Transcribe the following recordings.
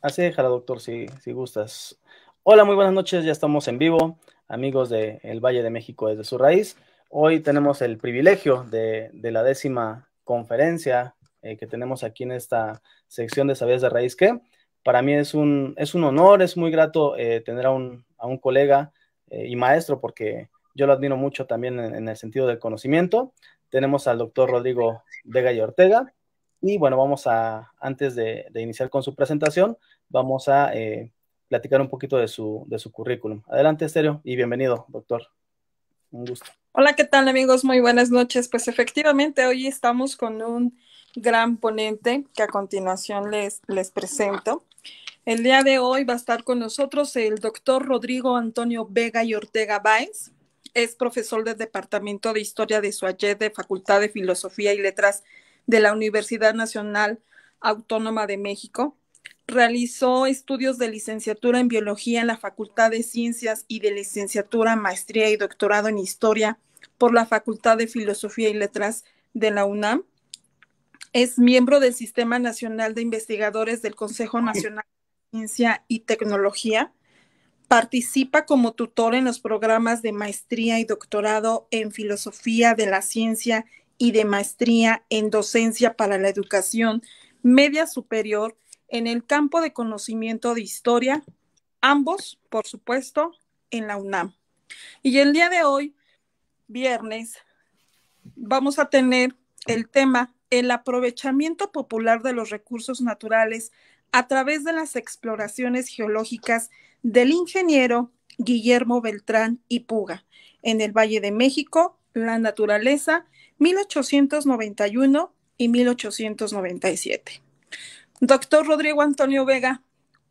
Así déjala, doctor, si gustas. Hola, muy buenas noches, ya estamos en vivo, amigos de El Valle de México desde su raíz. Hoy tenemos el privilegio de la 10ª conferencia que tenemos aquí en esta sección de Saberes de Raíz, que para mí es un honor, es muy grato tener a un colega y maestro, porque yo lo admiro mucho también en el sentido del conocimiento. Tenemos al doctor Rodrigo Vega y Ortega. Y bueno, antes de iniciar con su presentación, vamos a platicar un poquito de su currículum. Adelante, Estéreo, y bienvenido, doctor. Un gusto. Hola, ¿qué tal, amigos? Muy buenas noches. Pues efectivamente, hoy estamos con un gran ponente que a continuación les presento. El día de hoy va a estar con nosotros el doctor Rodrigo Antonio Vega y Ortega Báez. Es profesor del Departamento de Historia de SUAYED de Facultad de Filosofía y Letras de la Universidad Nacional Autónoma de México. Realizó estudios de licenciatura en Biología en la Facultad de Ciencias y de licenciatura, maestría y doctorado en Historia por la Facultad de Filosofía y Letras de la UNAM. Es miembro del Sistema Nacional de Investigadores del Consejo Nacional de Ciencia y Tecnología. Participa como tutor en los programas de maestría y doctorado en Filosofía de la Ciencia y de maestría en Docencia para la Educación Media Superior en el campo de conocimiento de historia, ambos, por supuesto, en la UNAM. Y el día de hoy, viernes, vamos a tener el tema el aprovechamiento popular de los recursos naturales a través de las exploraciones geológicas del ingeniero Guillermo Beltrán y Puga en el Valle de México, la naturaleza, 1891 y 1897. Doctor Rodrigo Antonio Vega,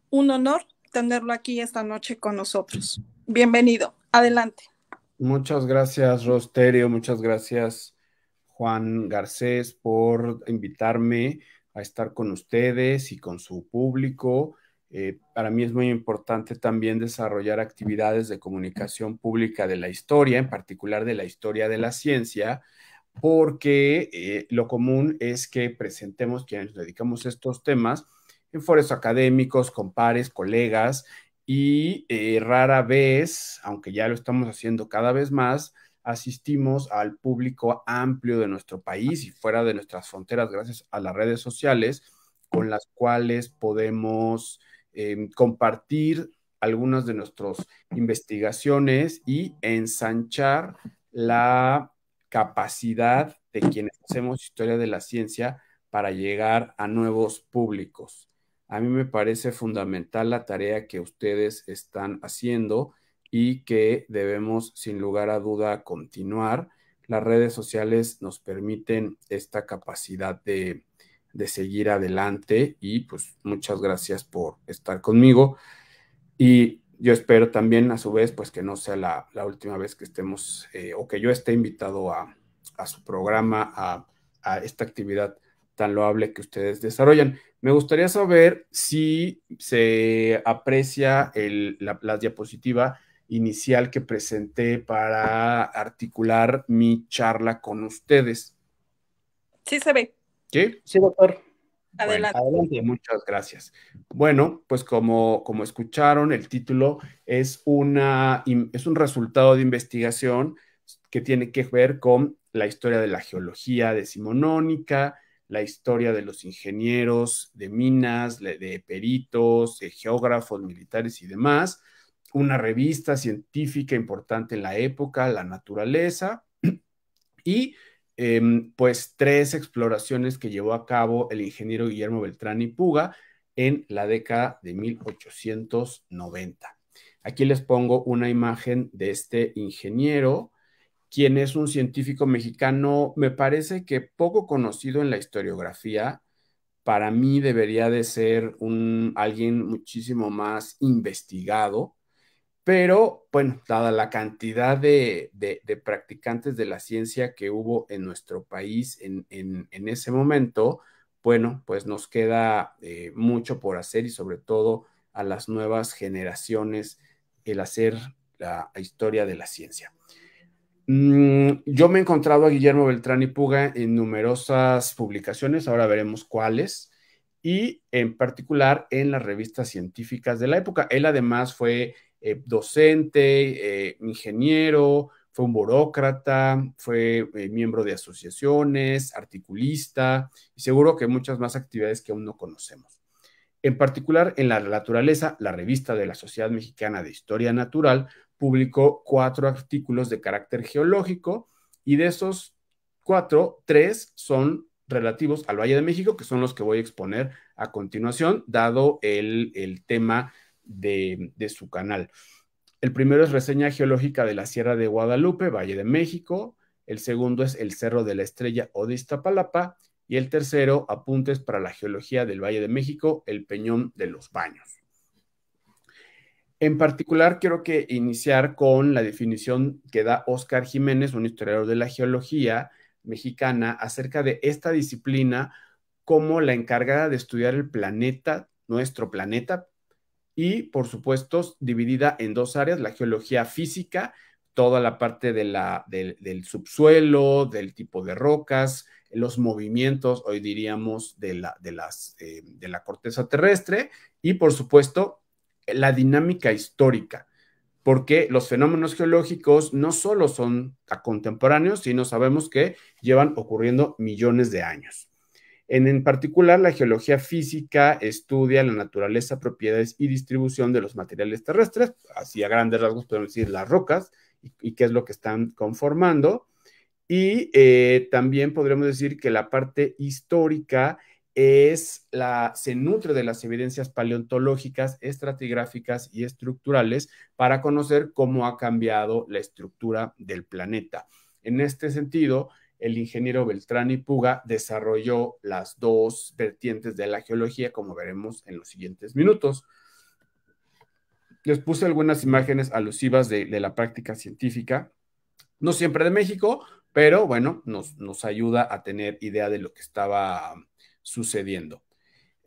un honor tenerlo aquí esta noche con nosotros. Bienvenido, adelante. Muchas gracias, Rosterio, muchas gracias, Juan Garcés, por invitarme a estar con ustedes y con su público. Para mí es muy importante también desarrollar actividades de comunicación pública de la historia, en particular de la historia de la ciencia, porque lo común es que presentemos quienes nos dedicamos a estos temas en foros académicos, con pares, colegas, y rara vez, aunque ya lo estamos haciendo cada vez más, asistimos al público amplio de nuestro país y fuera de nuestras fronteras gracias a las redes sociales con las cuales podemos compartir algunas de nuestras investigaciones y ensanchar la capacidad de quienes hacemos historia de la ciencia para llegar a nuevos públicos. A mí me parece fundamental la tarea que ustedes están haciendo y que debemos, sin lugar a duda, continuar. Las redes sociales nos permiten esta capacidad de seguir adelante y pues muchas gracias por estar conmigo. Y yo espero también, a su vez, pues que no sea la última vez que estemos o que yo esté invitado a su programa, a esta actividad tan loable que ustedes desarrollan. Me gustaría saber si se aprecia la diapositiva inicial que presenté para articular mi charla con ustedes. Sí se ve. ¿Sí? Sí, doctor. Bueno, Adelante. Adelante. muchas gracias. Bueno, pues como escucharon, el título es un resultado de investigación que tiene que ver con la historia de la geología decimonónica, la historia de los ingenieros de minas, de peritos, de geógrafos militares y demás, una revista científica importante en la época, La Naturaleza, y pues 3 exploraciones que llevó a cabo el ingeniero Guillermo Beltrán y Puga en la década de 1890. Aquí les pongo una imagen de este ingeniero, quien es un científico mexicano, me parece que poco conocido en la historiografía. Para mí debería de ser alguien muchísimo más investigado, pero bueno, dada la cantidad de practicantes de la ciencia que hubo en nuestro país en ese momento, bueno, pues nos queda mucho por hacer y sobre todo a las nuevas generaciones el hacer la historia de la ciencia. Yo me he encontrado a Guillermo Beltrán y Puga en numerosas publicaciones, ahora veremos cuáles, y en particular en las revistas científicas de la época. Él además fue docente, ingeniero, fue un burócrata, fue miembro de asociaciones, articulista y seguro que muchas más actividades que aún no conocemos. En particular, en La Naturaleza, la revista de la Sociedad Mexicana de Historia Natural publicó 4 artículos de carácter geológico y de esos 4, 3 son relativos al Valle de México, que son los que voy a exponer a continuación, dado el tema de su canal. El primero es reseña geológica de la Sierra de Guadalupe, Valle de México. El segundo es el Cerro de la Estrella o de Iztapalapa. Y el tercero, apuntes para la geología del Valle de México, el Peñón de los Baños. En particular, quiero iniciar con la definición que da Óscar Jiménez, un historiador de la geología mexicana, acerca de esta disciplina como la encargada de estudiar el planeta, nuestro planeta, y, por supuesto, dividida en 2 áreas, la geología física, toda la parte del subsuelo, del tipo de rocas, los movimientos, hoy diríamos, de la corteza terrestre, y, por supuesto, la dinámica histórica, porque los fenómenos geológicos no solo son contemporáneos, sino sabemos que llevan ocurriendo millones de años. En particular, la geología física estudia la naturaleza, propiedades y distribución de los materiales terrestres, así a grandes rasgos podemos decir las rocas y qué es lo que están conformando. Y también podremos decir que la parte histórica se nutre de las evidencias paleontológicas, estratigráficas y estructurales para conocer cómo ha cambiado la estructura del planeta. En este sentido, el ingeniero Beltrán y Puga desarrolló las 2 vertientes de la geología, como veremos en los siguientes minutos. Les puse algunas imágenes alusivas de la práctica científica, no siempre de México, pero bueno, nos ayuda a tener idea de lo que estaba sucediendo.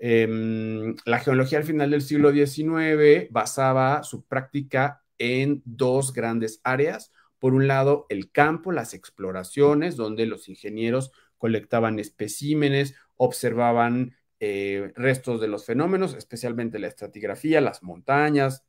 La geología al final del siglo XIX basaba su práctica en 2 grandes áreas. Por un lado, el campo, las exploraciones, donde los ingenieros colectaban especímenes, observaban restos de los fenómenos, especialmente la estratigrafía, las montañas,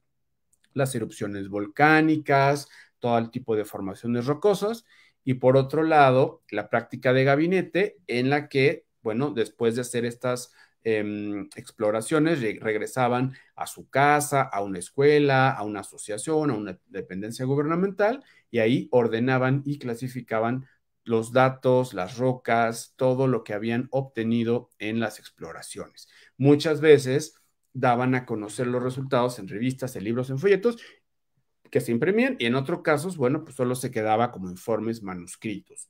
las erupciones volcánicas, todo el tipo de formaciones rocosas. Y por otro lado, la práctica de gabinete, en la que, bueno, después de hacer estas exploraciones, regresaban a su casa, a una escuela, a una asociación, a una dependencia gubernamental, y ahí ordenaban y clasificaban los datos, las rocas, todo lo que habían obtenido en las exploraciones. Muchas veces daban a conocer los resultados en revistas, en libros, en folletos, que se imprimían, y en otros casos, bueno, pues solo se quedaba como informes manuscritos.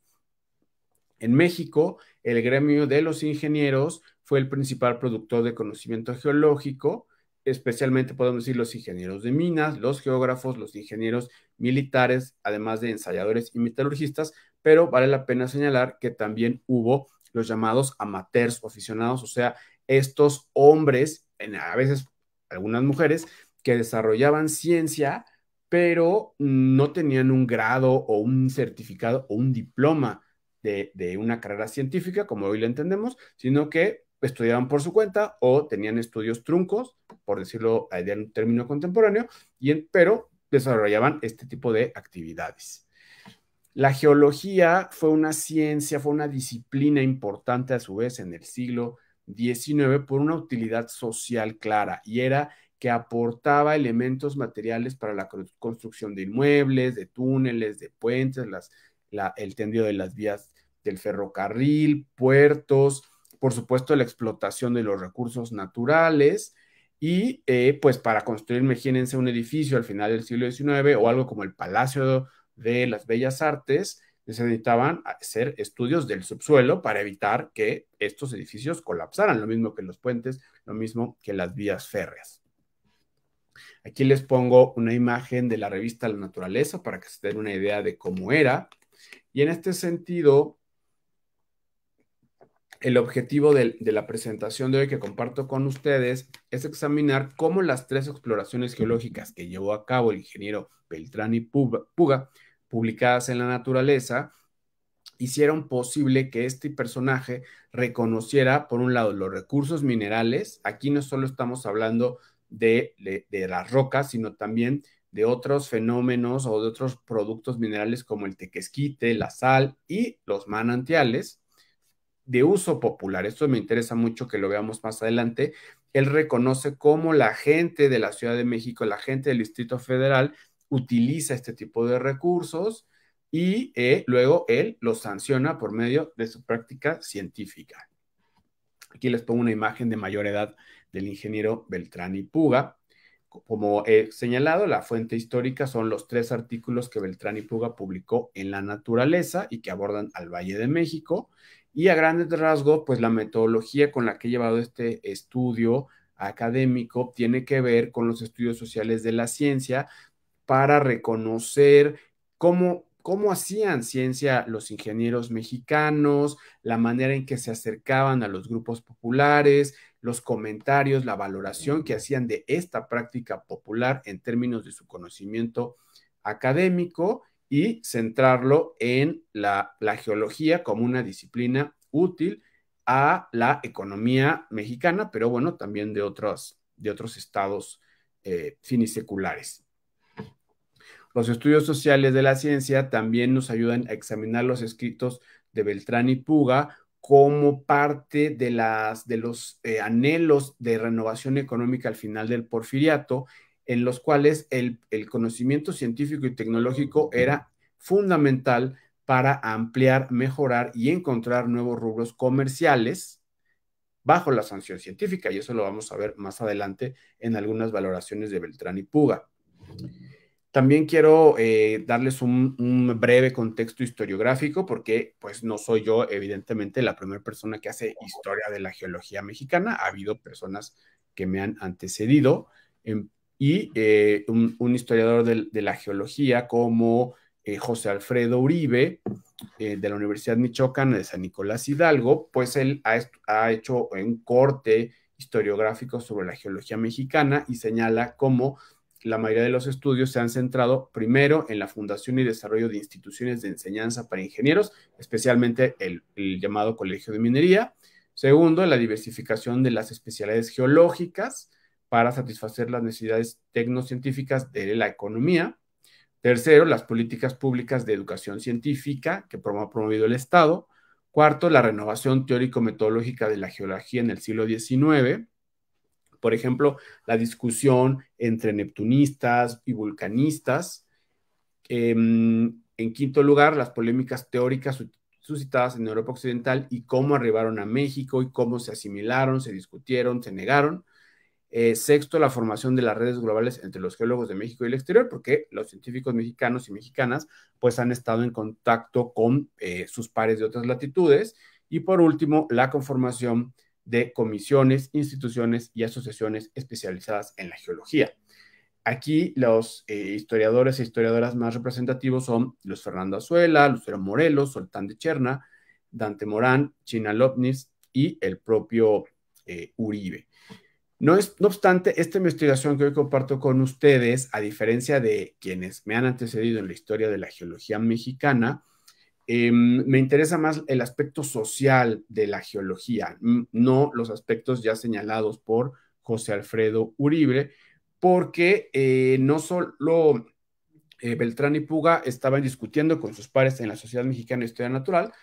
En México, el gremio de los ingenieros fue el principal productor de conocimiento geológico, especialmente podemos decir los ingenieros de minas, los geógrafos, los ingenieros militares, además de ensayadores y metalurgistas, pero vale la pena señalar que también hubo los llamados amateurs o aficionados, o sea, estos hombres, a veces algunas mujeres, que desarrollaban ciencia, pero no tenían un grado o un certificado o un diploma de una carrera científica, como hoy la entendemos, sino que estudiaban por su cuenta o tenían estudios truncos, por decirlo en un término contemporáneo, pero desarrollaban este tipo de actividades. La geología fue una ciencia, fue una disciplina importante a su vez en el siglo XIX por una utilidad social clara, y era que aportaba elementos materiales para la construcción de inmuebles, de túneles, de puentes, el tendido de las vías del ferrocarril, puertos, por supuesto la explotación de los recursos naturales, y pues para construir, imagínense, un edificio al final del siglo XIX o algo como el Palacio de las Bellas Artes, se necesitaban hacer estudios del subsuelo para evitar que estos edificios colapsaran, lo mismo que los puentes, lo mismo que las vías férreas. Aquí les pongo una imagen de la revista La Naturaleza para que se den una idea de cómo era. Y en este sentido, el objetivo de la presentación de hoy que comparto con ustedes es examinar cómo las 3 exploraciones geológicas que llevó a cabo el ingeniero Beltrán y Puga, publicadas en La Naturaleza, hicieron posible que este personaje reconociera, por un lado, los recursos minerales. Aquí no solo estamos hablando de las rocas, sino también de otros fenómenos o de otros productos minerales como el tequesquite, la sal y los manantiales de uso popular. Esto me interesa mucho que lo veamos más adelante. Él reconoce cómo la gente de la Ciudad de México, la gente del Distrito Federal, utiliza este tipo de recursos y luego él los sanciona por medio de su práctica científica. Aquí les pongo una imagen de mayor edad del ingeniero Beltrán y Puga. Como he señalado, la fuente histórica son los 3 artículos que Beltrán y Puga publicó en La Naturaleza y que abordan al Valle de México. Y a grandes rasgos, pues la metodología con la que he llevado este estudio académico tiene que ver con los estudios sociales de la ciencia para reconocer cómo hacían ciencia los ingenieros mexicanos, la manera en que se acercaban a los grupos populares, los comentarios, la valoración que hacían de esta práctica popular en términos de su conocimiento académico y centrarlo en la geología como una disciplina útil a la economía mexicana, pero bueno, también de otros estados finiseculares. Los estudios sociales de la ciencia también nos ayudan a examinar los escritos de Beltrán y Puga como parte de los anhelos de renovación económica al final del Porfiriato, en los cuales el conocimiento científico y tecnológico era fundamental para ampliar, mejorar y encontrar nuevos rubros comerciales bajo la sanción científica, y eso lo vamos a ver más adelante en algunas valoraciones de Beltrán y Puga. También quiero darles un breve contexto historiográfico porque pues no soy yo evidentemente la primera persona que hace historia de la geología mexicana. Ha habido personas que me han antecedido y un historiador de la geología como José Alfredo Uribe de la Universidad Michoacana de San Nicolás Hidalgo, pues él ha hecho un corte historiográfico sobre la geología mexicana y señala cómo la mayoría de los estudios se han centrado primero en la fundación y desarrollo de instituciones de enseñanza para ingenieros, especialmente el llamado Colegio de Minería. Segundo, en la diversificación de las especialidades geológicas para satisfacer las necesidades tecnocientíficas de la economía. Tercero, las políticas públicas de educación científica que ha promovido el Estado. Cuarto, la renovación teórico-metodológica de la geología en el siglo XIX. Por ejemplo, la discusión entre neptunistas y vulcanistas. En quinto lugar, las polémicas teóricas suscitadas en Europa Occidental y cómo arribaron a México y cómo se asimilaron, se discutieron, se negaron. Sexto, la formación de las redes globales entre los geólogos de México y el exterior, porque los científicos mexicanos y mexicanas pues han estado en contacto con sus pares de otras latitudes. Y por último, la conformación de comisiones, instituciones y asociaciones especializadas en la geología. Aquí los historiadores e historiadoras más representativos son Luis Fernando Azuela, Lucero Morelos, Soltán de Cherna, Dante Morán, China Lobnis y el propio Uribe. No obstante, esta investigación que hoy comparto con ustedes, a diferencia de quienes me han antecedido en la historia de la geología mexicana, me interesa más el aspecto social de la geología, no los aspectos ya señalados por José Alfredo Uribe, porque no solo Beltrán y Puga estaban discutiendo con sus pares en la Sociedad Mexicana de Historia Natural,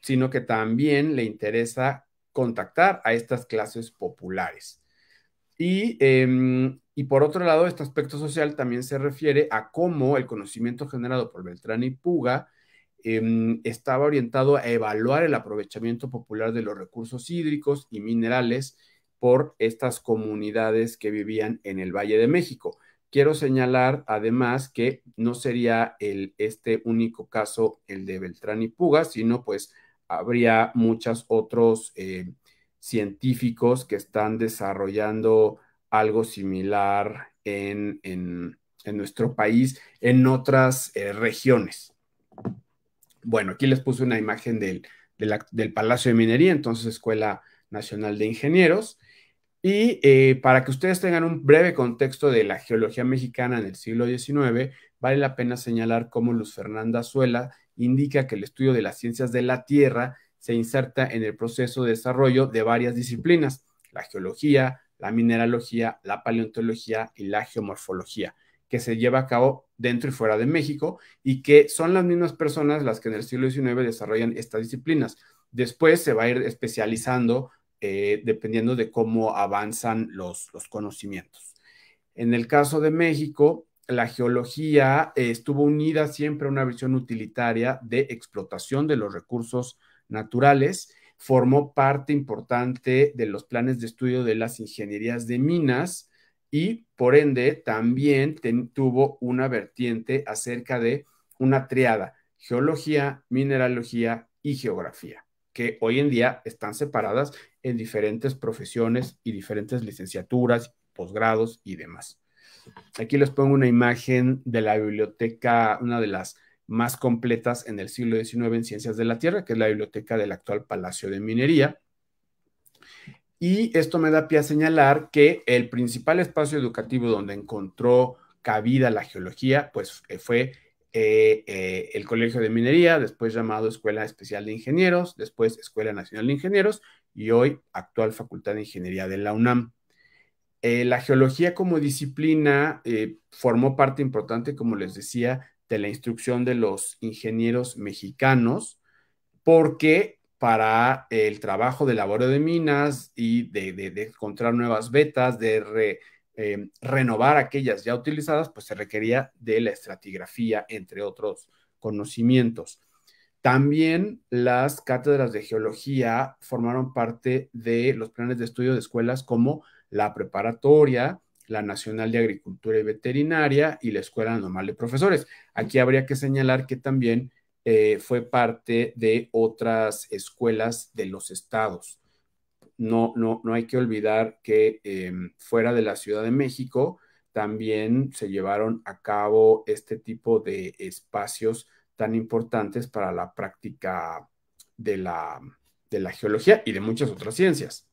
sino que también le interesa contactar a estas clases populares. Y por otro lado, este aspecto social también se refiere a cómo el conocimiento generado por Beltrán y Puga estaba orientado a evaluar el aprovechamiento popular de los recursos hídricos y minerales por estas comunidades que vivían en el Valle de México. Quiero señalar además que no sería este único caso el de Beltrán y Puga, sino pues habría muchos otros científicos que están desarrollando algo similar en nuestro país, en otras regiones. Bueno, aquí les puse una imagen del Palacio de Minería, entonces Escuela Nacional de Ingenieros. Y para que ustedes tengan un breve contexto de la geología mexicana en el siglo XIX, vale la pena señalar cómo Luz Fernanda Azuela indica que el estudio de las ciencias de la Tierra se inserta en el proceso de desarrollo de varias disciplinas: la geología, la mineralogía, la paleontología y la geomorfología, que se lleva a cabo dentro y fuera de México, y que son las mismas personas las que en el siglo XIX desarrollan estas disciplinas. Después se va a ir especializando dependiendo de cómo avanzan los conocimientos. En el caso de México, la geología estuvo unida siempre a una visión utilitaria de explotación de los recursos naturales. Formó parte importante de los planes de estudio de las ingenierías de minas y, por ende, también tuvo una vertiente acerca de una triada: geología, mineralogía y geografía, que hoy en día están separadas en diferentes profesiones y diferentes licenciaturas, posgrados y demás. Aquí les pongo una imagen de la biblioteca, una de las más completas en el siglo XIX en ciencias de la Tierra, que es la biblioteca del actual Palacio de Minería. Y esto me da pie a señalar que el principal espacio educativo donde encontró cabida la geología, pues fue el Colegio de Minería, después llamado Escuela Especial de Ingenieros, después Escuela Nacional de Ingenieros y hoy actual Facultad de Ingeniería de la UNAM. La geología como disciplina formó parte importante, como les decía, de la instrucción de los ingenieros mexicanos, porque para el trabajo de laboreo de minas y de encontrar nuevas vetas, de renovar aquellas ya utilizadas, pues se requería de la estratigrafía, entre otros conocimientos. También las cátedras de geología formaron parte de los planes de estudio de escuelas como la preparatoria, la Nacional de Agricultura y Veterinaria y la Escuela Normal de Profesores. Aquí habría que señalar que también fue parte de otras escuelas de los estados. No hay que olvidar que fuera de la Ciudad de México también se llevaron a cabo este tipo de espacios tan importantes para la práctica de la geología y de muchas otras ciencias.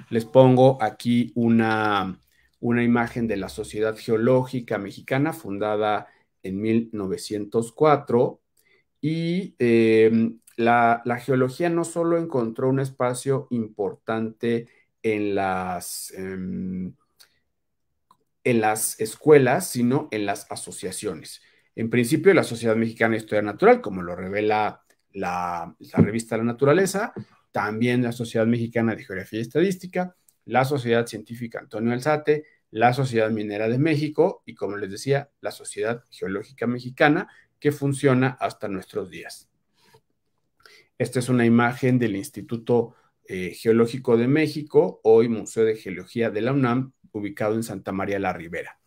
Les pongo aquí una imagen de la Sociedad Geológica Mexicana, fundada en 1904, y la geología no solo encontró un espacio importante en las escuelas, sino en las asociaciones. En principio, la Sociedad Mexicana de Historia Natural, como lo revela la revista La Naturaleza, también la Sociedad Mexicana de Geografía y Estadística, la Sociedad Científica Antonio Alzate, la Sociedad Minera de México y, como les decía, la Sociedad Geológica Mexicana, que funciona hasta nuestros días. Esta es una imagen del Instituto Geológico de México, hoy Museo de Geología de la UNAM, ubicado en Santa María la Ribera.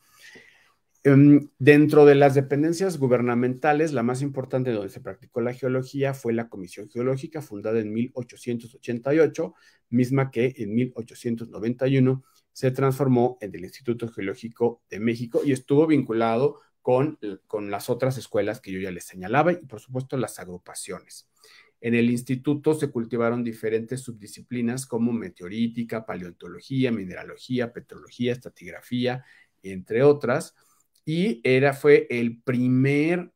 Dentro de las dependencias gubernamentales, la más importante donde se practicó la geología fue la Comisión Geológica, fundada en 1888, misma que en 1891 se transformó en el Instituto Geológico de México y estuvo vinculado con las otras escuelas que yo ya les señalaba y, por supuesto, las agrupaciones. En el instituto se cultivaron diferentes subdisciplinas como meteorítica, paleontología, mineralogía, petrología, estratigrafía, entre otras, y fue el primer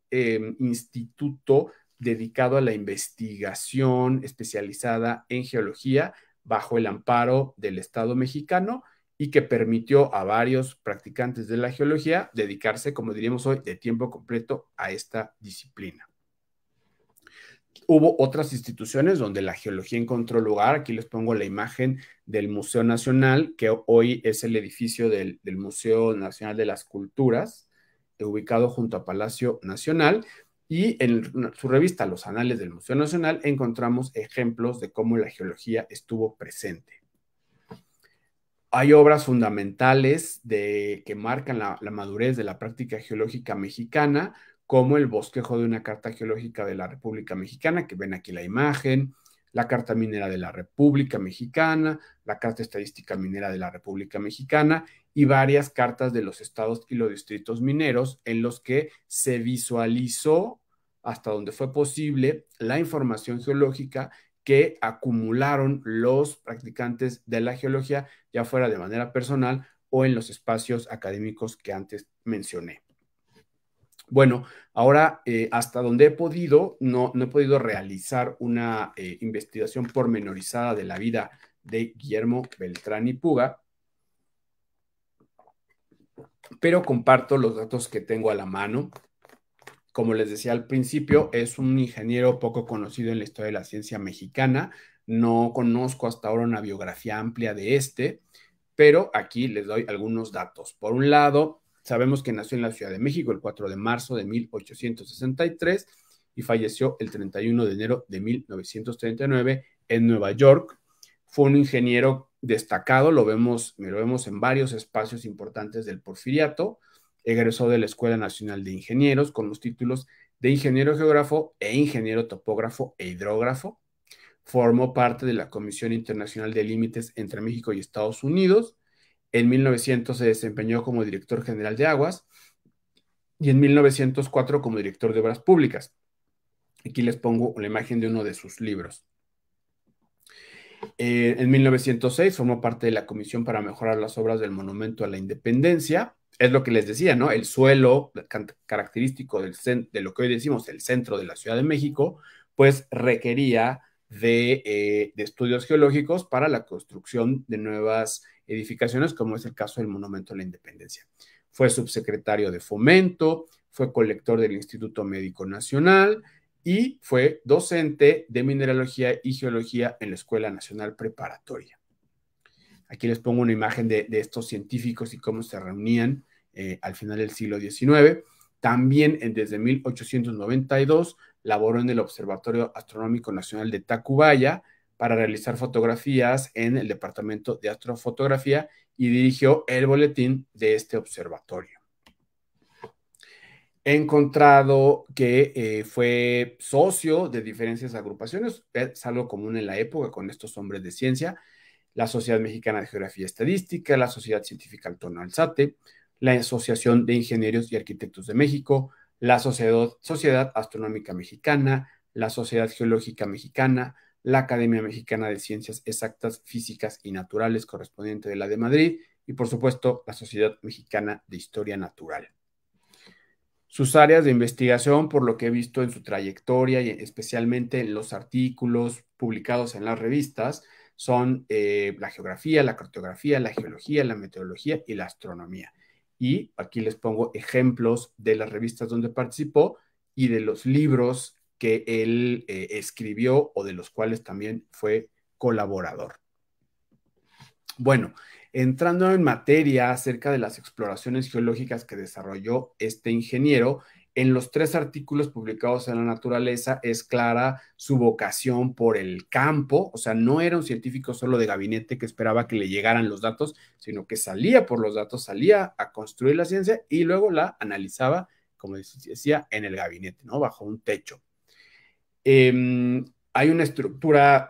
instituto dedicado a la investigación especializada en geología bajo el amparo del Estado mexicano y que permitió a varios practicantes de la geología dedicarse, como diríamos hoy, de tiempo completo a esta disciplina. Hubo otras instituciones donde la geología encontró lugar. Aquí les pongo la imagen del Museo Nacional, que hoy es el edificio del Museo Nacional de las Culturas, ubicado junto a Palacio Nacional. Y en su revista Los Anales del Museo Nacional encontramos ejemplos de cómo la geología estuvo presente. Hay obras fundamentales que marcan la madurez de la práctica geológica mexicana, como el bosquejo de una carta geológica de la República Mexicana, que ven aquí la imagen, la Carta Minera de la República Mexicana, la Carta Estadística Minera de la República Mexicana y varias cartas de los estados y los distritos mineros en los que se visualizó, hasta donde fue posible, la información geológica que acumularon los practicantes de la geología, ya fuera de manera personal o en los espacios académicos que antes mencioné. Bueno, ahora hasta donde he podido, no he podido realizar una investigación pormenorizada de la vida de Guillermo Beltrán y Puga, pero comparto los datos que tengo a la mano. Como les decía al principio, es un ingeniero poco conocido en la historia de la ciencia mexicana. No conozco hasta ahora una biografía amplia de este, pero aquí les doy algunos datos. Por un lado, sabemos que nació en la Ciudad de México el 4 de marzo de 1863 y falleció el 31 de enero de 1939 en Nueva York. Fue un ingeniero destacado, lo vemos en varios espacios importantes del Porfiriato. Egresó de la Escuela Nacional de Ingenieros con los títulos de ingeniero geógrafo e ingeniero topógrafo e hidrógrafo. Formó parte de la Comisión Internacional de Límites entre México y Estados Unidos. En 1900 se desempeñó como director general de Aguas y en 1904 como director de Obras Públicas. Aquí les pongo la imagen de uno de sus libros. En 1906 formó parte de la Comisión para mejorar las obras del Monumento a la Independencia. Es lo que les decía, ¿no? El suelo característico de lo que hoy decimos el centro de la Ciudad de México, pues requería de estudios geológicos para la construcción de nuevas edificaciones, como es el caso del Monumento a la Independencia. Fue subsecretario de Fomento, fue colector del Instituto Médico Nacional y fue docente de Mineralogía y Geología en la Escuela Nacional Preparatoria. Aquí les pongo una imagen de estos científicos y cómo se reunían al final del siglo XIX. También desde 1892 laboró en el Observatorio Astronómico Nacional de Tacubaya para realizar fotografías en el Departamento de Astrofotografía y dirigió el boletín de este observatorio. He encontrado que fue socio de diferentes agrupaciones, es algo común en la época con estos hombres de ciencia, la Sociedad Mexicana de Geografía y Estadística, la Sociedad Científica Antonio Alzate, la Asociación de Ingenieros y Arquitectos de México, la Sociedad Astronómica Mexicana, la Sociedad Geológica Mexicana, la Academia Mexicana de Ciencias Exactas, Físicas y Naturales, correspondiente de la de Madrid, y por supuesto la Sociedad Mexicana de Historia Natural. Sus áreas de investigación, por lo que he visto en su trayectoria y especialmente en los artículos publicados en las revistas, son la geografía, la cartografía, la geología, la meteorología y la astronomía. Y aquí les pongo ejemplos de las revistas donde participó y de los libros que él escribió o de los cuales también fue colaborador. Bueno, entrando en materia acerca de las exploraciones geológicas que desarrolló este ingeniero, en los 3 artículos publicados en La Naturaleza es clara su vocación por el campo, o sea, no era un científico solo de gabinete que esperaba que le llegaran los datos, sino que salía por los datos, salía a construir la ciencia y luego la analizaba, como decía, en el gabinete, ¿no? Bajo un techo. Hay una estructura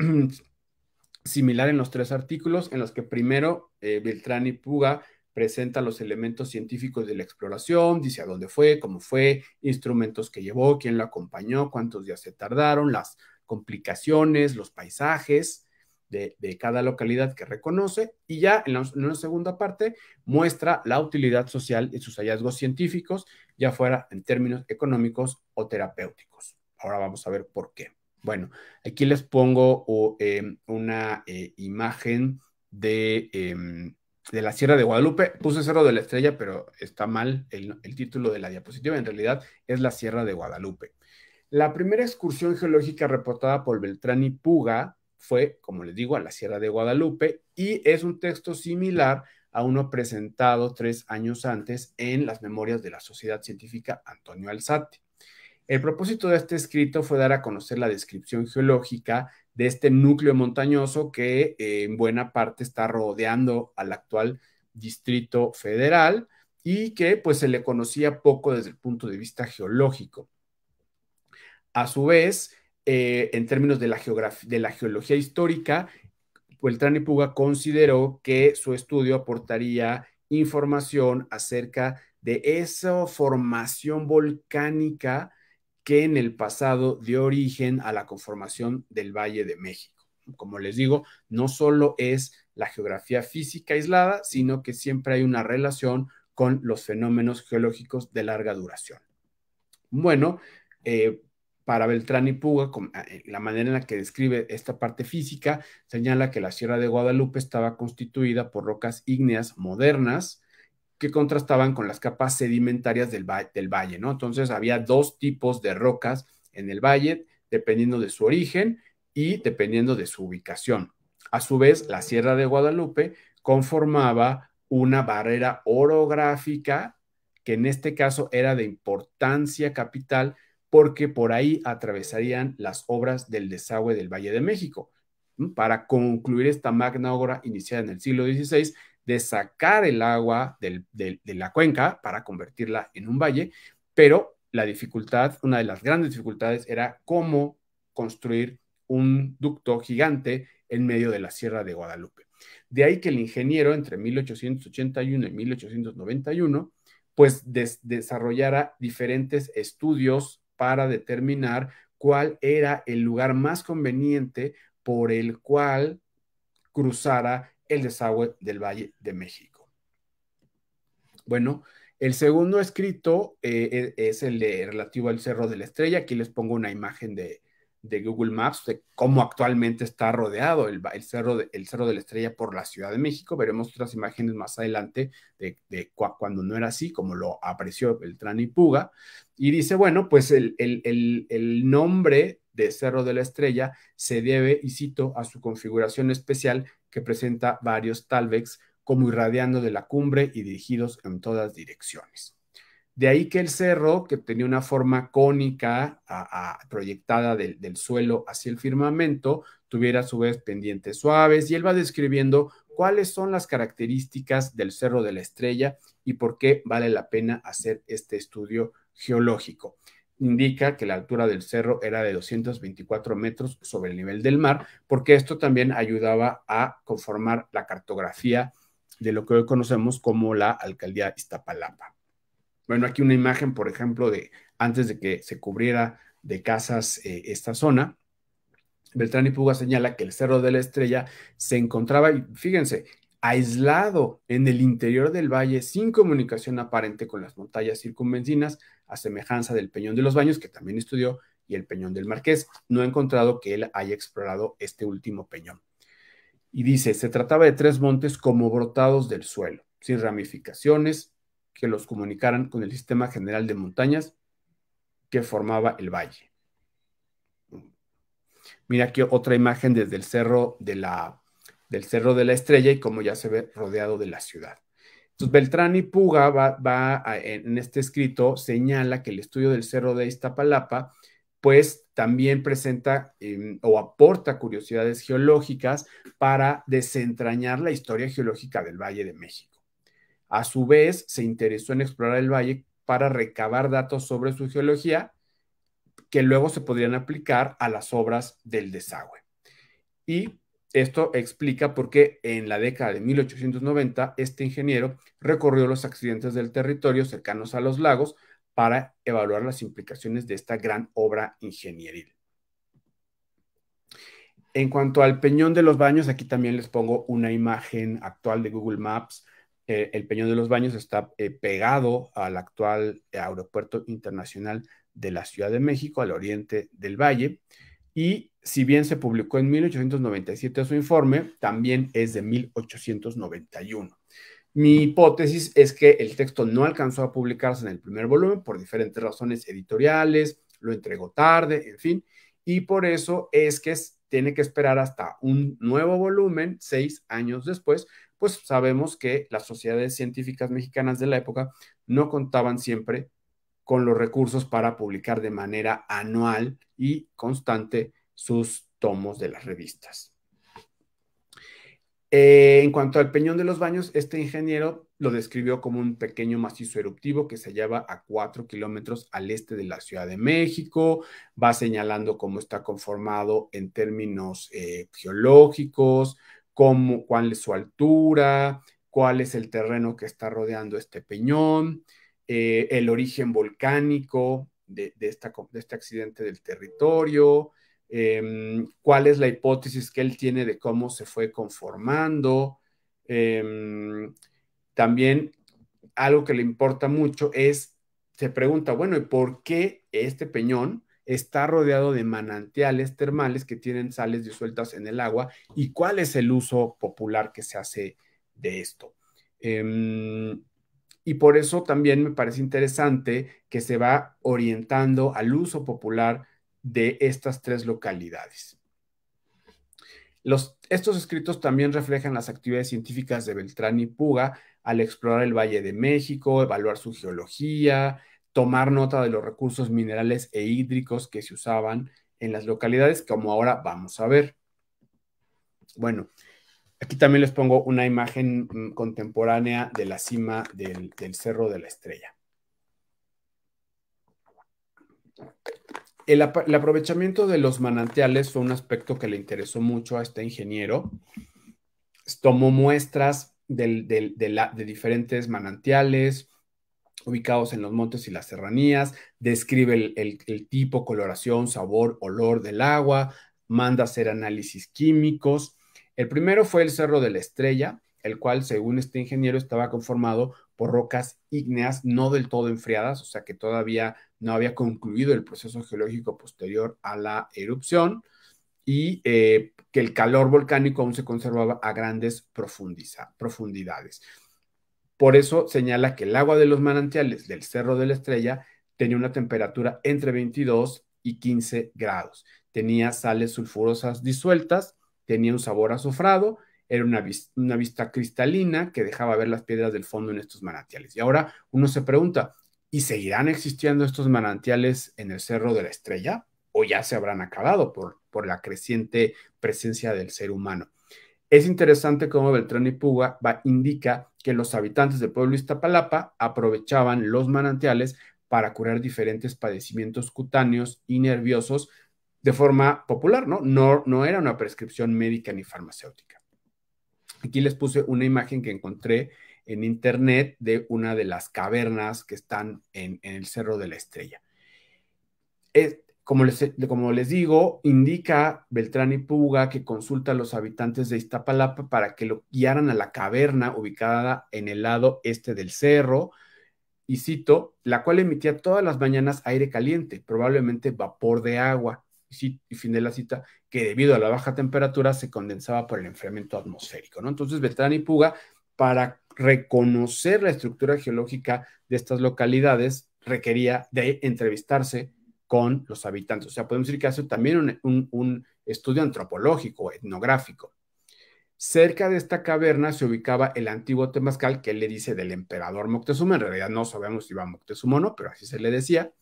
similar en los 3 artículos, en los que primero Beltrán y Puga presenta los elementos científicos de la exploración, dice a dónde fue, cómo fue, instrumentos que llevó, quién lo acompañó, cuántos días se tardaron, las complicaciones, los paisajes de cada localidad que reconoce, y ya en una segunda parte muestra la utilidad social de sus hallazgos científicos, ya fuera en términos económicos o terapéuticos. Ahora vamos a ver por qué. Bueno, aquí les pongo una imagen de la Sierra de Guadalupe. Puse Cerro de la Estrella, pero está mal el título de la diapositiva. En realidad es la Sierra de Guadalupe. La primera excursión geológica reportada por Beltrán y Puga fue, como les digo, a la Sierra de Guadalupe y es un texto similar a uno presentado 3 años antes en las memorias de la Sociedad Científica Antonio Alzate. El propósito de este escrito fue dar a conocer la descripción geológica de este núcleo montañoso que en buena parte está rodeando al actual Distrito Federal y que pues se le conocía poco desde el punto de vista geológico. A su vez, en términos de la geología histórica, Beltrán y Puga consideró que su estudio aportaría información acerca de esa formación volcánica que en el pasado dio origen a la conformación del Valle de México. Como les digo, no solo es la geografía física aislada, sino que siempre hay una relación con los fenómenos geológicos de larga duración. Bueno, eh, para Beltrán y Puga, la manera en la que describe esta parte física, señala que la Sierra de Guadalupe estaba constituida por rocas ígneas modernas que contrastaban con las capas sedimentarias del valle, ¿no? Entonces había dos tipos de rocas en el valle, dependiendo de su origen y dependiendo de su ubicación. A su vez, la Sierra de Guadalupe conformaba una barrera orográfica que en este caso era de importancia capital porque por ahí atravesarían las obras del desagüe del Valle de México. Para concluir esta magna obra iniciada en el siglo XVI de sacar el agua de la cuenca para convertirla en un valle, pero la dificultad, una de las grandes dificultades era cómo construir un ducto gigante en medio de la Sierra de Guadalupe. De ahí que el ingeniero entre 1881 y 1891 pues desarrollara diferentes estudios para determinar cuál era el lugar más conveniente por el cual cruzara el desagüe del Valle de México. Bueno, el segundo escrito es el relativo al Cerro de la Estrella. Aquí les pongo una imagen de Google Maps de cómo actualmente está rodeado el Cerro de la Estrella por la Ciudad de México. Veremos otras imágenes más adelante de cuando no era así, como lo apreció Beltrán y Puga. Y dice, bueno, pues el nombre de Cerro de la Estrella se debe, y cito, a su configuración especial que presenta varios talvex como irradiando de la cumbre y dirigidos en todas direcciones. De ahí que el cerro, que tenía una forma cónica proyectada del suelo hacia el firmamento, tuviera a su vez pendientes suaves, y él va describiendo cuáles son las características del Cerro de la Estrella y por qué vale la pena hacer este estudio geológico. Indica que la altura del cerro era de 224 metros sobre el nivel del mar, porque esto también ayudaba a conformar la cartografía de lo que hoy conocemos como la Alcaldía Iztapalapa. Bueno, aquí una imagen, por ejemplo, de antes de que se cubriera de casas esta zona. Beltrán y Puga señala que el Cerro de la Estrella se encontraba, y fíjense, aislado en el interior del valle, sin comunicación aparente con las montañas circunvecinas, a semejanza del Peñón de los Baños, que también estudió, y el Peñón del Marqués. No ha encontrado que él haya explorado este último peñón. Y dice, se trataba de tres montes como brotados del suelo, sin ramificaciones que los comunicaran con el sistema general de montañas que formaba el valle. Mira aquí otra imagen desde el cerro del Cerro de la Estrella y cómo ya se ve rodeado de la ciudad. Entonces, Beltrán y Puga en este escrito señala que el estudio del Cerro de Iztapalapa pues también presenta o aporta curiosidades geológicas para desentrañar la historia geológica del Valle de México. A su vez, se interesó en explorar el valle para recabar datos sobre su geología que luego se podrían aplicar a las obras del desagüe. Y esto explica por qué en la década de 1890 este ingeniero recorrió los accidentes del territorio cercanos a los lagos para evaluar las implicaciones de esta gran obra ingenieril. En cuanto al Peñón de los Baños, aquí también les pongo una imagen actual de Google Maps. El Peñón de los Baños está pegado al actual Aeropuerto Internacional de la Ciudad de México, al oriente del valle. Y si bien se publicó en 1897 su informe, también es de 1891. Mi hipótesis es que el texto no alcanzó a publicarse en el primer volumen por diferentes razones editoriales, lo entregó tarde, en fin, y por eso es que tiene que esperar hasta un nuevo volumen 6 años después, pues sabemos que las sociedades científicas mexicanas de la época no contaban siempre con los recursos para publicar de manera anual y constante sus tomos de las revistas. En cuanto al Peñón de los Baños, este ingeniero lo describió como un pequeño macizo eruptivo que se hallaba a 4 kilómetros al este de la Ciudad de México. Va señalando cómo está conformado en términos geológicos, cuál es su altura, cuál es el terreno que está rodeando este peñón, el origen volcánico de este accidente del territorio, cuál es la hipótesis que él tiene de cómo se fue conformando. También algo que le importa mucho es se pregunta, bueno, ¿y por qué este peñón está rodeado de manantiales termales que tienen sales disueltas en el agua? ¿Y cuál es el uso popular que se hace de esto? Y por eso también me parece interesante que se va orientando al uso popular de estas tres localidades. Estos escritos también reflejan las actividades científicas de Beltrán y Puga al explorar el Valle de México, evaluar su geología, tomar nota de los recursos minerales e hídricos que se usaban en las localidades, como ahora vamos a ver. Bueno, aquí también les pongo una imagen contemporánea de la cima del Cerro de la Estrella. El aprovechamiento de los manantiales fue un aspecto que le interesó mucho a este ingeniero. Tomó muestras de diferentes manantiales ubicados en los montes y las serranías, describe el tipo, coloración, sabor, olor del agua, manda a hacer análisis químicos. El primero fue el Cerro de la Estrella, el cual, según este ingeniero, estaba conformado por rocas ígneas no del todo enfriadas, o sea que todavía no había concluido el proceso geológico posterior a la erupción, y que el calor volcánico aún se conservaba a grandes profundidades. Por eso señala que el agua de los manantiales del Cerro de la Estrella tenía una temperatura entre 22 y 15 grados. Tenía sales sulfurosas disueltas, tenía un sabor azufrado, era una vista cristalina que dejaba ver las piedras del fondo en estos manantiales. Y ahora uno se pregunta, ¿y seguirán existiendo estos manantiales en el Cerro de la Estrella? ¿O ya se habrán acabado por la creciente presencia del ser humano? Es interesante cómo Beltrán y Puga indica que los habitantes del pueblo de Iztapalapa aprovechaban los manantiales para curar diferentes padecimientos cutáneos y nerviosos de forma popular, ¿no? No era una prescripción médica ni farmacéutica. Aquí les puse una imagen que encontré en internet de una de las cavernas que están en el Cerro de la Estrella. Como les digo, indica Beltrán y Puga que consulta a los habitantes de Iztapalapa para que lo guiaran a la caverna ubicada en el lado este del cerro, y cito, la cual emitía todas las mañanas aire caliente, probablemente vapor de agua, y fin de la cita, que debido a la baja temperatura se condensaba por el enfriamiento atmosférico, ¿no? Entonces Beltrán y Puga, para reconocer la estructura geológica de estas localidades, requería de entrevistarse con los habitantes. O sea, podemos decir que hace también un estudio antropológico, etnográfico. Cerca de esta caverna se ubicaba el antiguo temazcal, que él le dice del emperador Moctezuma. En realidad no sabemos si iba Moctezuma o no, pero así se le decía.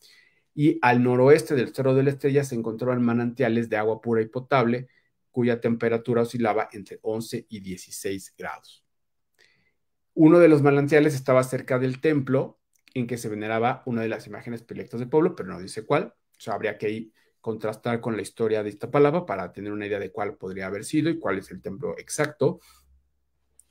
Y al noroeste del Cerro de la Estrella se encontraban manantiales de agua pura y potable, cuya temperatura oscilaba entre 11 y 16 grados. Uno de los manantiales estaba cerca del templo en que se veneraba una de las imágenes predilectas del pueblo, pero no dice cuál. O sea, habría que contrastar con la historia de Iztapalapa para tener una idea de cuál podría haber sido y cuál es el templo exacto.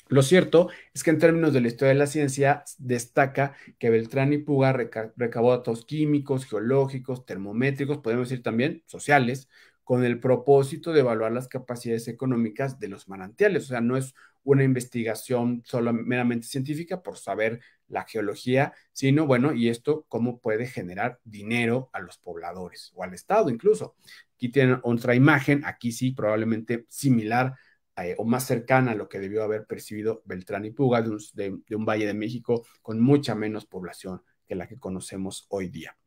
Lo cierto es que en términos de la historia de la ciencia destaca que Beltrán y Puga recabó datos químicos, geológicos, termométricos, podemos decir también sociales, con el propósito de evaluar las capacidades económicas de los manantiales. O sea, no es una investigación solo meramente científica por saber la geología, sino, bueno, y esto cómo puede generar dinero a los pobladores o al Estado incluso. Aquí tienen otra imagen, aquí sí, probablemente similar o más cercana a lo que debió haber percibido Beltrán y Puga de un Valle de México con mucha menos población que la que conocemos hoy día.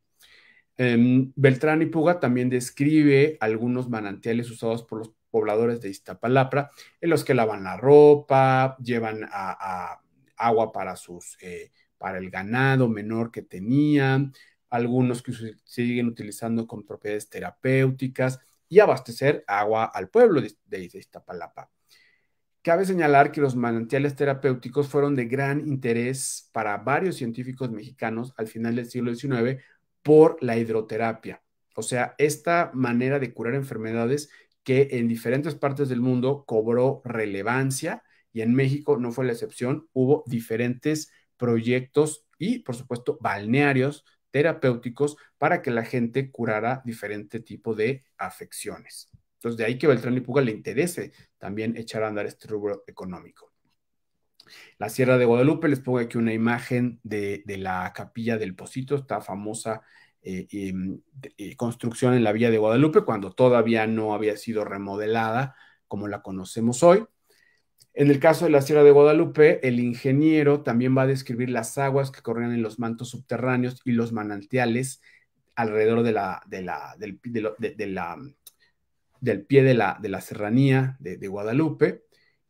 Beltrán y Puga también describe algunos manantiales usados por los pobladores de Iztapalapa, en los que lavan la ropa, llevan agua para el ganado menor que tenían, algunos que se siguen utilizando con propiedades terapéuticas y abastecer agua al pueblo de Iztapalapa. Cabe señalar que los manantiales terapéuticos fueron de gran interés para varios científicos mexicanos al final del siglo XIX por la hidroterapia. O sea, esta manera de curar enfermedades que en diferentes partes del mundo cobró relevancia, y en México no fue la excepción. Hubo diferentes proyectos y, por supuesto, balnearios terapéuticos para que la gente curara diferente tipo de afecciones. Entonces, de ahí que Beltrán y Puga le interese también echar a andar este rubro económico. La Sierra de Guadalupe, les pongo aquí una imagen de la capilla del Pocito, esta famosa construcción en la Villa de Guadalupe, cuando todavía no había sido remodelada como la conocemos hoy. En el caso de la Sierra de Guadalupe, el ingeniero también va a describir las aguas que corrían en los mantos subterráneos y los manantiales alrededor del pie de la serranía de Guadalupe,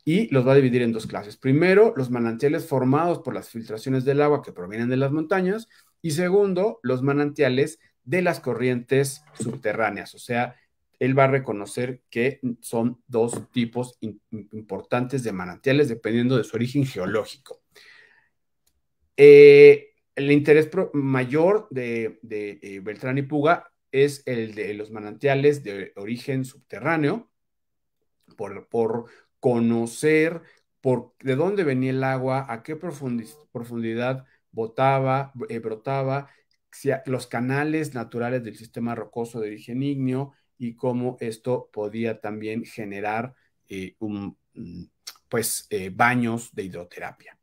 y los va a dividir en dos clases. Primero, los manantiales formados por las filtraciones del agua que provienen de las montañas, y segundo, los manantiales de las corrientes subterráneas. O sea, él va a reconocer que son dos tipos importantes de manantiales dependiendo de su origen geológico. El interés mayor de Beltrán y Puga es el de los manantiales de origen subterráneo, por conocer de dónde venía el agua, a qué profundidad brotaba, los canales naturales del sistema rocoso de origen ígneo y cómo esto podía también generar baños de hidroterapia.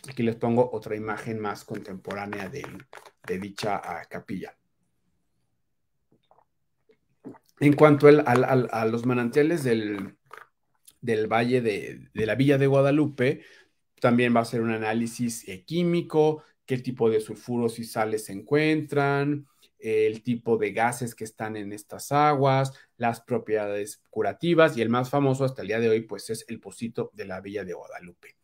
Aquí les pongo otra imagen más contemporánea de dicha capilla. En cuanto a los manantiales del valle de la Villa de Guadalupe, también va a ser un análisis químico, qué tipo de sulfuros y sales se encuentran, el tipo de gases que están en estas aguas, las propiedades curativas, y el más famoso hasta el día de hoy pues es el Pocito de la Villa de Guadalupe.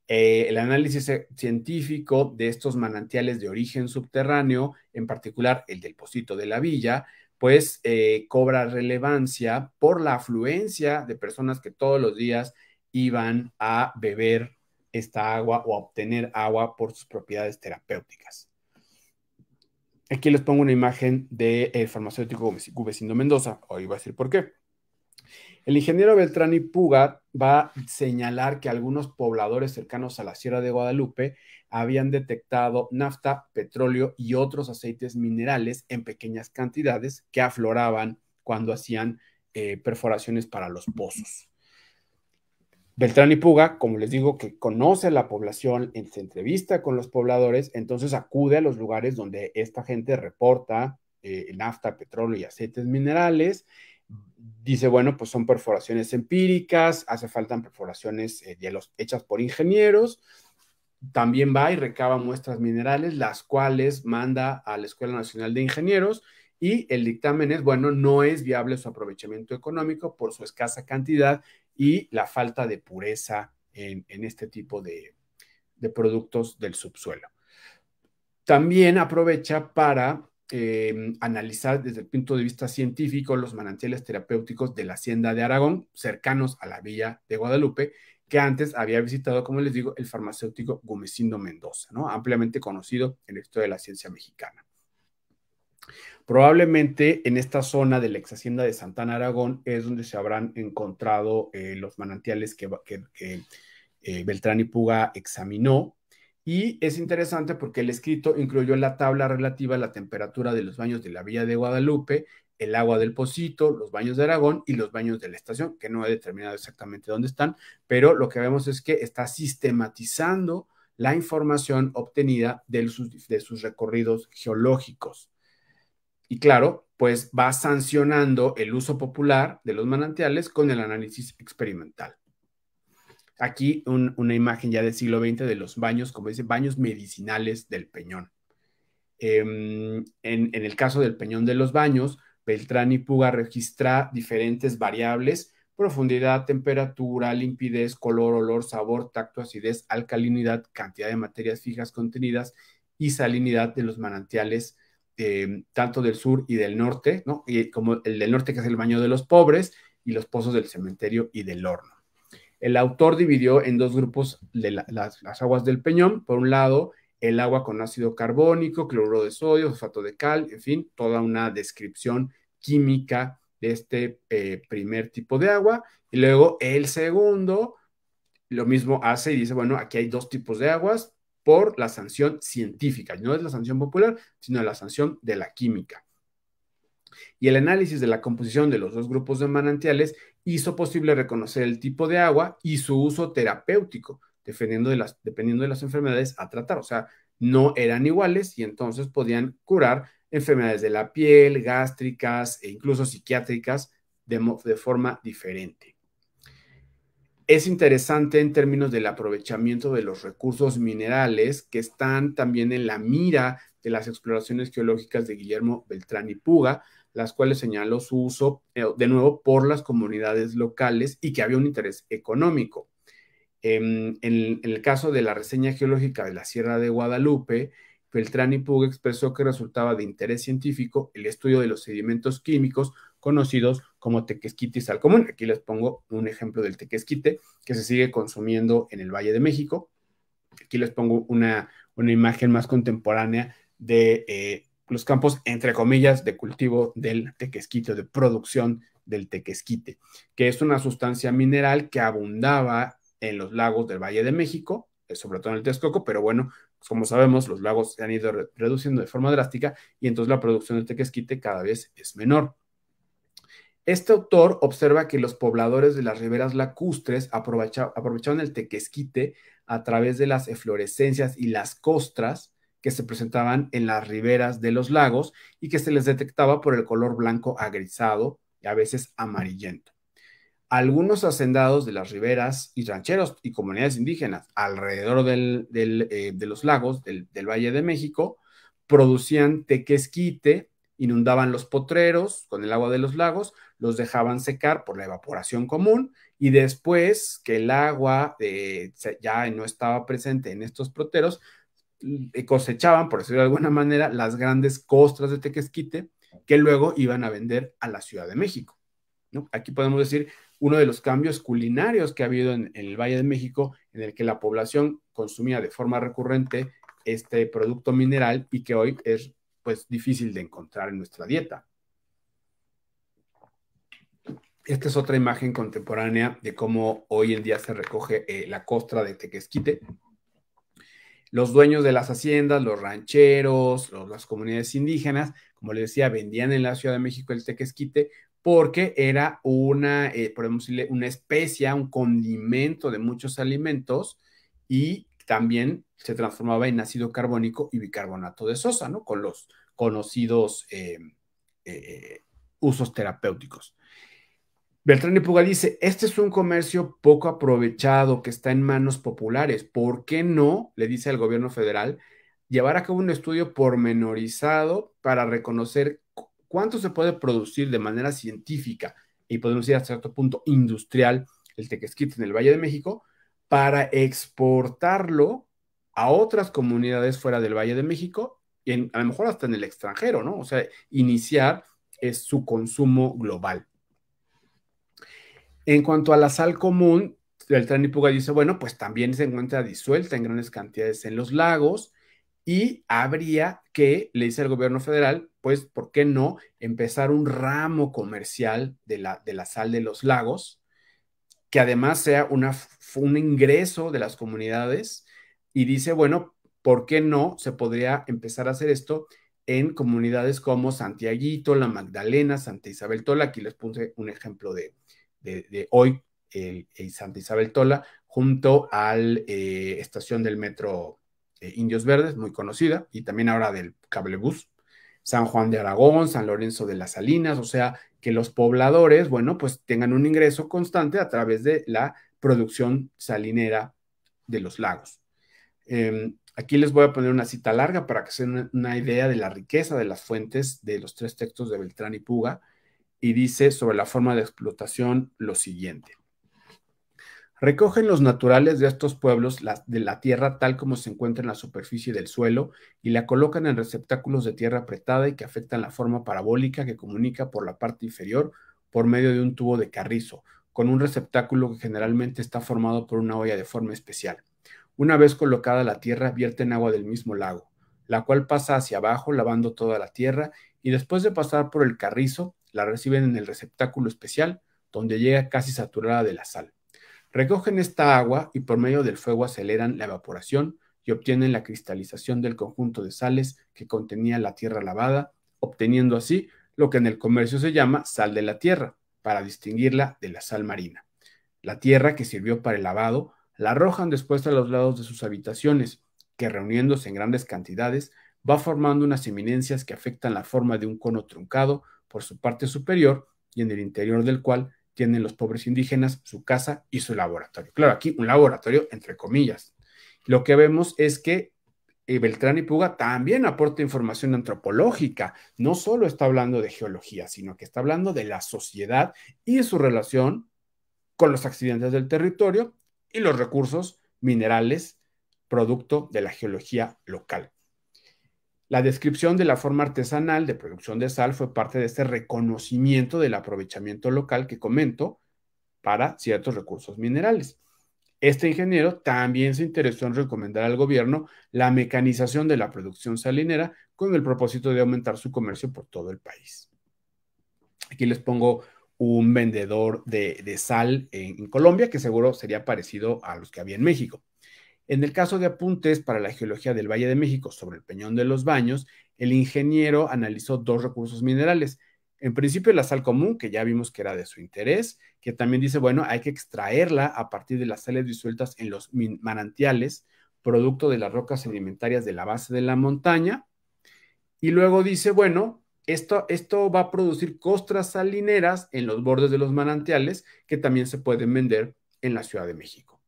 El análisis científico de estos manantiales de origen subterráneo, en particular el del Pocito de la Villa, pues cobra relevancia por la afluencia de personas que todos los días iban a beber esta agua o a obtener agua por sus propiedades terapéuticas. Aquí les pongo una imagen del farmacéutico Gubecindo Mendoza. Hoy voy a decir por qué. El ingeniero Beltrán y Puga va a señalar que algunos pobladores cercanos a la Sierra de Guadalupe habían detectado nafta, petróleo y otros aceites minerales en pequeñas cantidades que afloraban cuando hacían perforaciones para los pozos. Beltrán y Puga, como les digo, que conoce a la población, se entrevista con los pobladores, entonces acude a los lugares donde esta gente reporta nafta, petróleo y aceites minerales. Dice, bueno, pues son perforaciones empíricas, hace falta perforaciones hechas por ingenieros. También va y recaba muestras minerales, las cuales manda a la Escuela Nacional de Ingenieros, y el dictamen es, bueno, no es viable su aprovechamiento económico por su escasa cantidad y la falta de pureza en este tipo de productos del subsuelo. También aprovecha para analizar desde el punto de vista científico los manantiales terapéuticos de la Hacienda de Aragón, cercanos a la Villa de Guadalupe, que antes había visitado, como les digo, el farmacéutico Gumecindo Mendoza, ¿no? Ampliamente conocido en la historia de la ciencia mexicana. Probablemente en esta zona de la ex hacienda de Santana, Aragón, es donde se habrán encontrado los manantiales que Beltrán y Puga examinó. Y es interesante porque el escrito incluyó la tabla relativa a la temperatura de los baños de la Villa de Guadalupe, el agua del Pocito, los baños de Aragón y los baños de la estación, que no he determinado exactamente dónde están, pero lo que vemos es que está sistematizando la información obtenida de sus recorridos geológicos. Y claro, pues va sancionando el uso popular de los manantiales con el análisis experimental. Aquí una imagen ya del siglo XX de los baños, como dice, baños medicinales del Peñón. En el caso del Peñón de los Baños, Beltrán y Puga registra diferentes variables: profundidad, temperatura, limpidez, color, olor, sabor, tacto, acidez, alcalinidad, cantidad de materias fijas contenidas y salinidad de los manantiales, tanto del sur y del norte, ¿no? Y como el del norte, que es el Baño de los Pobres, y los pozos del Cementerio y del Horno. El autor dividió en dos grupos las aguas del Peñón. Por un lado, el agua con ácido carbónico, cloruro de sodio, fosfato de cal, en fin, toda una descripción química de este primer tipo de agua. Y luego el segundo, lo mismo hace y dice, bueno, aquí hay dos tipos de aguas por la sanción científica. No es la sanción popular, sino la sanción de la química. Y el análisis de la composición de los dos grupos de manantiales hizo posible reconocer el tipo de agua y su uso terapéutico, dependiendo de las enfermedades a tratar. O sea, no eran iguales y entonces podían curar enfermedades de la piel, gástricas e incluso psiquiátricas de forma diferente. Es interesante en términos del aprovechamiento de los recursos minerales que están también en la mira de las exploraciones geológicas de Guillermo Beltrán y Puga, las cuales señaló su uso, de nuevo, por las comunidades locales y que había un interés económico. En el caso de la reseña geológica de la Sierra de Guadalupe, Beltrán y Puga expresó que resultaba de interés científico el estudio de los sedimentos químicos conocidos como tequesquite y sal común. Aquí les pongo un ejemplo del tequesquite que se sigue consumiendo en el Valle de México. Aquí les pongo una imagen más contemporánea de los campos, entre comillas, de cultivo del tequesquite, de producción del tequesquite, que es una sustancia mineral que abundaba en los lagos del Valle de México, sobre todo en el Texcoco, pero bueno, pues como sabemos, los lagos se han ido reduciendo de forma drástica y entonces la producción de tequesquite cada vez es menor. Este autor observa que los pobladores de las riberas lacustres aprovechaban el tequesquite a través de las eflorescencias y las costras que se presentaban en las riberas de los lagos y que se les detectaba por el color blanco agrisado y a veces amarillento. Algunos hacendados de las riberas y rancheros y comunidades indígenas alrededor de los lagos del Valle de México producían tequesquite, inundaban los potreros con el agua de los lagos, los dejaban secar por la evaporación común y después que el agua ya no estaba presente en estos potreros, cosechaban, por decirlo de alguna manera, las grandes costras de tequesquite que luego iban a vender a la Ciudad de México, ¿no? Aquí podemos decir uno de los cambios culinarios que ha habido en el Valle de México, en el que la población consumía de forma recurrente este producto mineral y que hoy es pues difícil de encontrar en nuestra dieta. Esta es otra imagen contemporánea de cómo hoy en día se recoge la costra de tequesquite. Los dueños de las haciendas, los rancheros, las comunidades indígenas, como les decía, vendían en la Ciudad de México el tequesquite porque era podemos decirle, una especia, un condimento de muchos alimentos y también se transformaba en ácido carbónico y bicarbonato de sosa, ¿no? Con los conocidos usos terapéuticos. Beltrán y Puga dice, este es un comercio poco aprovechado que está en manos populares. ¿Por qué no, le dice al gobierno federal, llevar a cabo un estudio pormenorizado para reconocer cuánto se puede producir de manera científica y podemos decir hasta cierto punto industrial el tequesquite en el Valle de México para exportarlo a otras comunidades fuera del Valle de México y a lo mejor hasta en el extranjero, ¿no? O sea, iniciar su consumo global. En cuanto a la sal común, Beltrán y Puga dice, bueno, pues también se encuentra disuelta en grandes cantidades en los lagos y habría que, le dice el gobierno federal, pues, ¿por qué no empezar un ramo comercial de la sal de los lagos, que además sea un ingreso de las comunidades? Y dice, bueno, ¿por qué no se podría empezar a hacer esto en comunidades como Santiaguito, La Magdalena, Santa Isabel Tola? Aquí les puse un ejemplo de hoy, Santa Isabel Tola, junto a la estación del metro Indios Verdes, muy conocida, y también ahora del cablebús, San Juan de Aragón, San Lorenzo de las Salinas, o sea, que los pobladores, bueno, pues tengan un ingreso constante a través de la producción salinera de los lagos. Aquí les voy a poner una cita larga para que se den una idea de la riqueza de las fuentes de los tres textos de Beltrán y Puga, y dice sobre la forma de explotación lo siguiente. Recogen los naturales de estos pueblos de la tierra tal como se encuentra en la superficie del suelo y la colocan en receptáculos de tierra apretada y que afectan la forma parabólica que comunica por la parte inferior por medio de un tubo de carrizo, con un receptáculo que generalmente está formado por una olla de forma especial. Una vez colocada la tierra, vierten agua del mismo lago, la cual pasa hacia abajo lavando toda la tierra y después de pasar por el carrizo, la reciben en el receptáculo especial, donde llega casi saturada de la sal. Recogen esta agua y por medio del fuego aceleran la evaporación y obtienen la cristalización del conjunto de sales que contenía la tierra lavada, obteniendo así lo que en el comercio se llama sal de la tierra, para distinguirla de la sal marina. La tierra que sirvió para el lavado La arrojan después a los lados de sus habitaciones, que reuniéndose en grandes cantidades, va formando unas eminencias que afectan la forma de un cono truncado por su parte superior y en el interior del cual tienen los pobres indígenas su casa y su laboratorio. Claro, aquí un laboratorio entre comillas. Lo que vemos es que Beltrán y Puga también aporta información antropológica, no solo está hablando de geología, sino que está hablando de la sociedad y su relación con los accidentes del territorio y los recursos minerales producto de la geología local. La descripción de la forma artesanal de producción de sal fue parte de este reconocimiento del aprovechamiento local que comento para ciertos recursos minerales. Este ingeniero también se interesó en recomendar al gobierno la mecanización de la producción salinera con el propósito de aumentar su comercio por todo el país. Aquí les pongo un vendedor de sal en Colombia, que seguro sería parecido a los que había en México. En el caso de apuntes para la geología del Valle de México sobre el Peñón de los Baños, el ingeniero analizó dos recursos minerales. En principio, la sal común, que ya vimos que era de su interés, que también dice, bueno, hay que extraerla a partir de las sales disueltas en los manantiales, producto de las rocas sedimentarias de la base de la montaña. Y luego dice, bueno, esto va a producir costras salineras en los bordes de los manantiales que también se pueden vender en la Ciudad de México.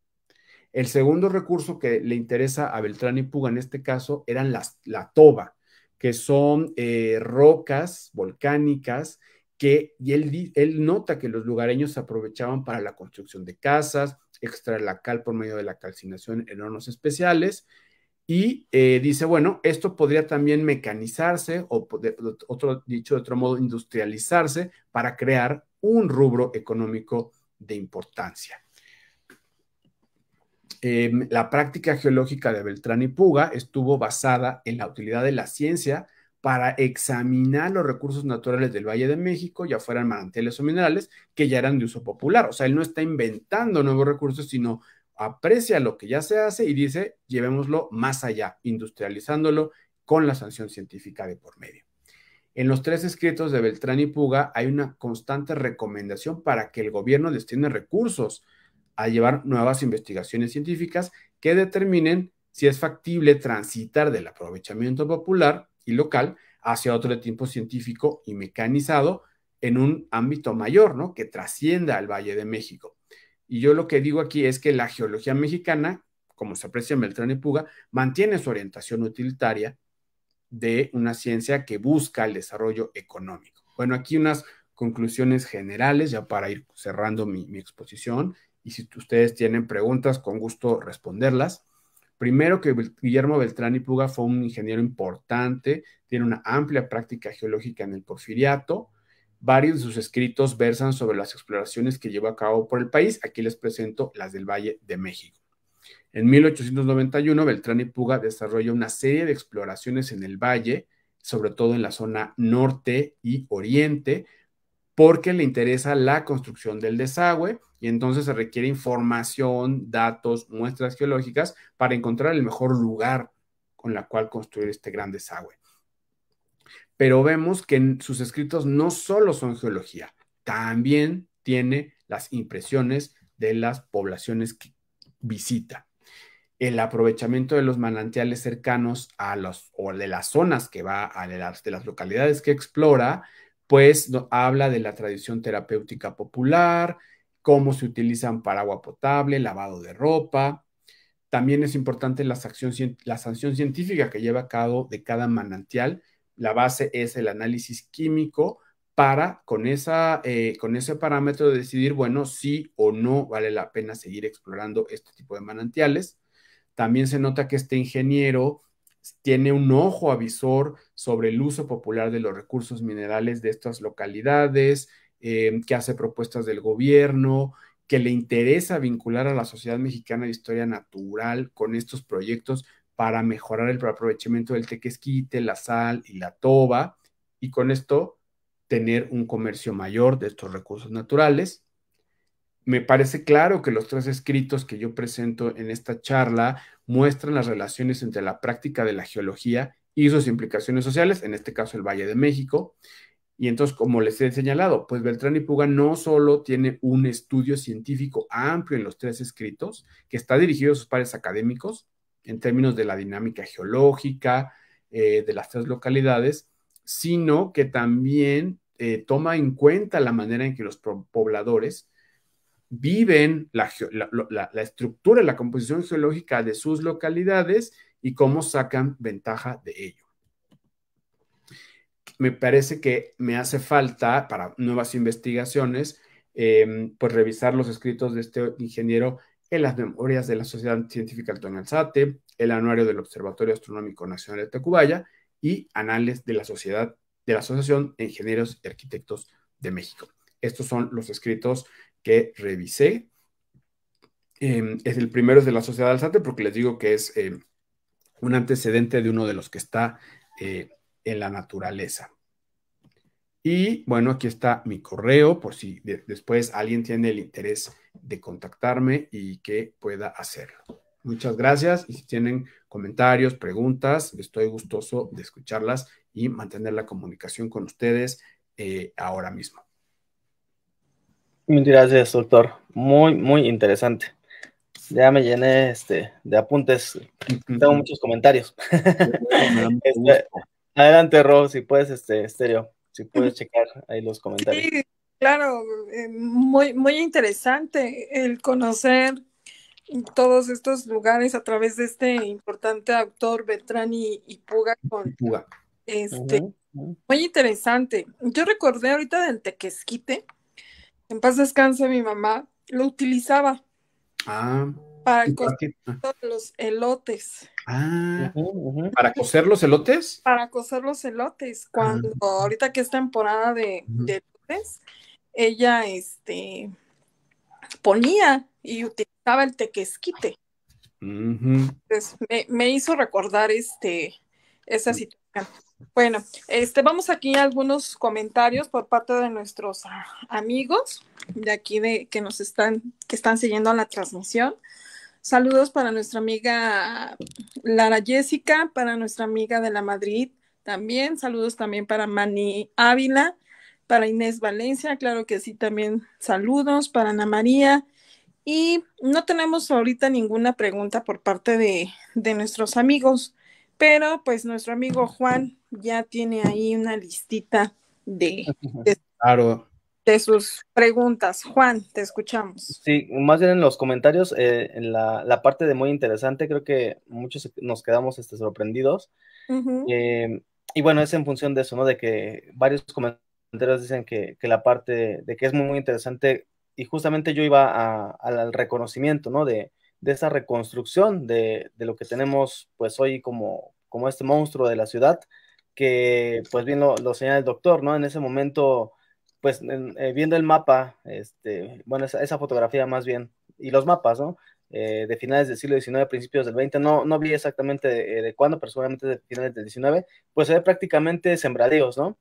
El segundo recurso que le interesa a Beltrán y Puga en este caso eran la toba, que son rocas volcánicas y él nota que los lugareños se aprovechaban para la construcción de casas, extraer la cal por medio de la calcinación en hornos especiales y dice, bueno, esto podría también mecanizarse o dicho de otro modo, industrializarse para crear un rubro económico de importancia. La práctica geológica de Beltrán y Puga estuvo basada en la utilidad de la ciencia para examinar los recursos naturales del Valle de México, ya fueran manantiales o minerales, que ya eran de uso popular. O sea, él no está inventando nuevos recursos, sino aprecia lo que ya se hace y dice, llevémoslo más allá, industrializándolo con la sanción científica de por medio. En los tres escritos de Beltrán y Puga hay una constante recomendación para que el gobierno destine recursos a llevar nuevas investigaciones científicas que determinen si es factible transitar del aprovechamiento popular y local hacia otro tipo científico y mecanizado en un ámbito mayor, ¿no? Que trascienda al Valle de México. Y yo lo que digo aquí es que la geología mexicana, como se aprecia en Beltrán y Puga, mantiene su orientación utilitaria de una ciencia que busca el desarrollo económico. Bueno, aquí unas conclusiones generales ya para ir cerrando mi exposición y si ustedes tienen preguntas, con gusto responderlas. Primero que Guillermo Beltrán y Puga fue un ingeniero importante, tiene una amplia práctica geológica en el Porfiriato. Varios de sus escritos versan sobre las exploraciones que llevó a cabo por el país. Aquí les presento las del Valle de México. En 1891, Beltrán y Puga desarrolla una serie de exploraciones en el valle, sobre todo en la zona norte y oriente, porque le interesa la construcción del desagüe y entonces se requiere información, datos, muestras geológicas para encontrar el mejor lugar con la cual construir este gran desagüe. Pero vemos que en sus escritos no solo son geología, también tiene las impresiones de las poblaciones que visita. El aprovechamiento de los manantiales cercanos o de las zonas que va de las localidades que explora, pues habla de la tradición terapéutica popular, cómo se utilizan para agua potable, lavado de ropa. También es importante la sanción científica que lleva a cabo de cada manantial. La base es el análisis químico para, con ese parámetro, decidir, bueno, sí o no vale la pena seguir explorando este tipo de manantiales. También se nota que este ingeniero tiene un ojo avisor sobre el uso popular de los recursos minerales de estas localidades, que hace propuestas del gobierno, que le interesa vincular a la Sociedad Mexicana de Historia Natural con estos proyectos para mejorar el aprovechamiento del tequesquite, la sal y la toba, y con esto tener un comercio mayor de estos recursos naturales. Me parece claro que los tres escritos que yo presento en esta charla muestran las relaciones entre la práctica de la geología y sus implicaciones sociales, en este caso el Valle de México, Y entonces, como les he señalado, pues Beltrán y Puga no solo tiene un estudio científico amplio en los 3 escritos, que está dirigido a sus pares académicos, en términos de la dinámica geológica, de las 3 localidades, sino que también toma en cuenta la manera en que los pobladores viven la estructura, la composición geológica de sus localidades y cómo sacan ventaja de ello. Me parece que me hace falta para nuevas investigaciones, pues revisar los escritos de este ingeniero en las memorias de la Sociedad Científica Antonio Alzate, el anuario del Observatorio Astronómico Nacional de Tacubaya y anales de la Sociedad de la Asociación de Ingenieros y Arquitectos de México. Estos son los escritos que revisé. Es el primero es de la Sociedad Alzate, porque les digo que es un antecedente de uno de los que está en la naturaleza. Y bueno, aquí está mi correo, por si después alguien tiene el interés de contactarme y que pueda hacerlo. Muchas gracias, y si tienen comentarios, preguntas, estoy gustoso de escucharlas y mantener la comunicación con ustedes ahora mismo. Muchas gracias, doctor. Muy, muy interesante. Ya me llené de apuntes. Tengo muchos comentarios. Adelante, Ro, si puedes, Estéreo, si puedes checar ahí los comentarios. Sí, claro, muy, muy interesante el conocer todos estos lugares a través de este importante autor Beltrán y Puga. Muy interesante. Yo recordé ahorita del tequesquite, en paz descanse mi mamá, lo utilizaba para cocer los elotes. ¿Para cocer los elotes? Para cocer los elotes. Cuando ahorita que es temporada de elotes, ella ponía y utilizaba el tequesquite. Entonces, me hizo recordar esa situación. Bueno, vamos aquí a algunos comentarios por parte de nuestros amigos de aquí que están siguiendo la transmisión. Saludos para nuestra amiga Lara Jessica, para nuestra amiga de la Madrid también. Saludos también para Mani Ávila, para Inés Valencia, claro que sí, también saludos para Ana María. Y no tenemos ahorita ninguna pregunta por parte de nuestros amigos, pero pues nuestro amigo Juan ya tiene ahí una listita claro, de sus preguntas. Juan, te escuchamos. Sí, más bien en los comentarios, en la parte de muy interesante, creo que muchos nos quedamos sorprendidos. Y bueno, es en función de eso, ¿no? De que varios comentarios dicen que la parte de que es muy, muy interesante, y justamente yo iba al reconocimiento, ¿no? De esa reconstrucción de lo que tenemos, pues, hoy como este monstruo de la ciudad, que, pues, bien lo señala el doctor, ¿no? En ese momento, pues, viendo el mapa, bueno, esa fotografía más bien, y los mapas, ¿no? De finales del siglo XIX, principios del XX, no vi exactamente de cuándo, pero seguramente de finales del XIX, pues se ve prácticamente sembradíos, ¿no?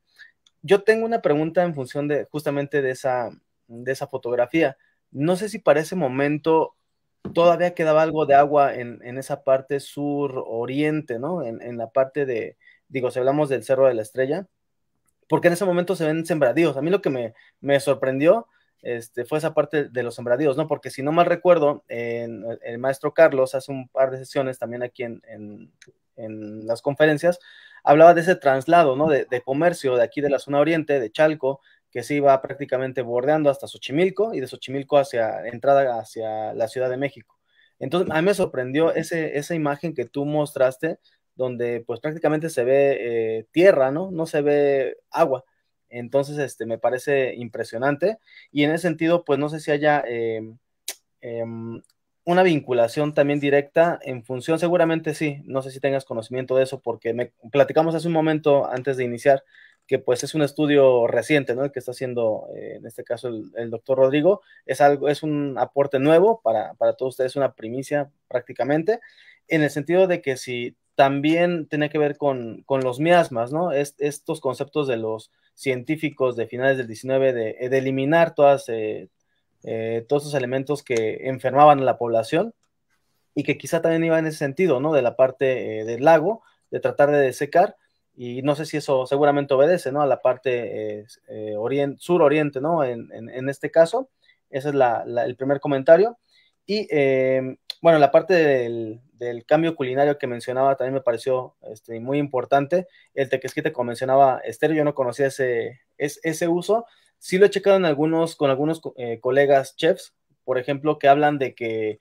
Yo tengo una pregunta en función justamente de esa fotografía. No sé si para ese momento todavía quedaba algo de agua en esa parte sur-oriente, ¿no? En la parte digo, si hablamos del Cerro de la Estrella, porque en ese momento se ven sembradíos. A mí lo que me sorprendió fue esa parte de los sembradíos, ¿no? Porque si no mal recuerdo, el maestro Carlos hace un par de sesiones también aquí en las conferencias, hablaba de ese traslado, ¿no? De comercio de aquí de la zona oriente, de Chalco, que se iba prácticamente bordeando hasta Xochimilco, y de Xochimilco entrada hacia la Ciudad de México. Entonces, a mí me sorprendió esa imagen que tú mostraste, donde pues prácticamente se ve tierra, ¿no? No se ve agua. Entonces, me parece impresionante, y en ese sentido, pues no sé si haya una vinculación también directa en función, seguramente sí, no sé si tengas conocimiento de eso, porque platicamos hace un momento antes de iniciar, que pues es un estudio reciente, ¿no? El que está haciendo, en este caso, el doctor Rodrigo, es un aporte nuevo para todos ustedes, una primicia prácticamente, en el sentido de que si también tiene que ver con los miasmas, ¿no? Estos conceptos de los científicos de finales del 19 de eliminar todos esos elementos que enfermaban a la población, y que quizá también iba en ese sentido, ¿no? De la parte del lago, de tratar de desecar, y no sé si eso seguramente obedece, ¿no? A la parte sur-oriente, ¿no? En este caso, ese es el primer comentario. Y bueno, la parte del cambio culinario que mencionaba también me pareció muy importante. El tequesquite, como mencionaba Esther, yo no conocía ese uso. Sí lo he checado con algunos colegas chefs, por ejemplo, que hablan de que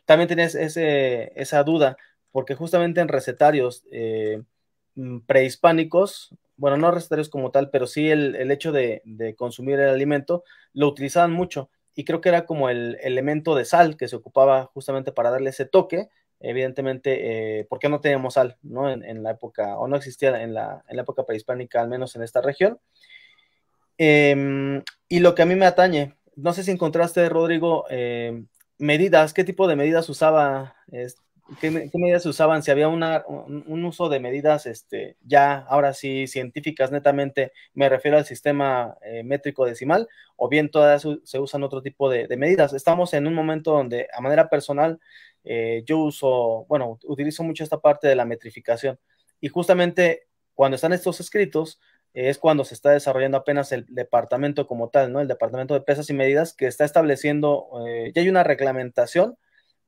también tienes esa duda, porque justamente en recetarios prehispánicos, bueno, no recetarios como tal, pero sí el hecho de consumir el alimento, lo utilizaban mucho y creo que era como el elemento de sal que se ocupaba justamente para darle ese toque, evidentemente, porque no teníamos sal, ¿no? En la época, o no existía en la época prehispánica, al menos en esta región. Y lo que a mí me atañe, no sé si encontraste, Rodrigo, medidas, ¿qué tipo de medidas usaba? ¿Qué medidas se usaban? Si había un uso de medidas, ya ahora sí, científicas netamente, me refiero al sistema métrico decimal, o bien todas se usan otro tipo de medidas. Estamos en un momento donde, a manera personal, utilizo mucho esta parte de la metrificación. Y justamente cuando están estos escritos, es cuando se está desarrollando apenas el departamento como tal, ¿no? El departamento de pesas y medidas que está estableciendo, ya hay una reglamentación,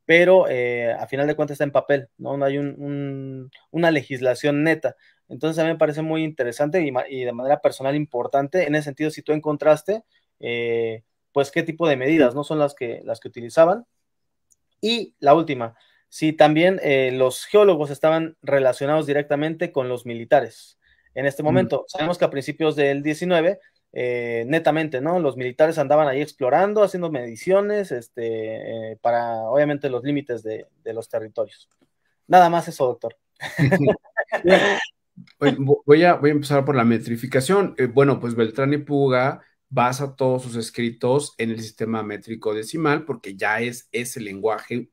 pero a final de cuentas está en papel, ¿no? No hay una legislación neta. Entonces a mí me parece muy interesante y de manera personal importante. En ese sentido, si tú encontraste, pues qué tipo de medidas, ¿no? Son las que utilizaban. Y la última, si también los geólogos estaban relacionados directamente con los militares. En este momento, sabemos que a principios del 19, netamente, ¿no? Los militares andaban ahí explorando, haciendo mediciones, para obviamente los límites de los territorios. Nada más eso, doctor. Voy a empezar por la metrificación. Bueno, pues Beltrán y Puga basa todos sus escritos en el sistema métrico decimal porque ya es el lenguaje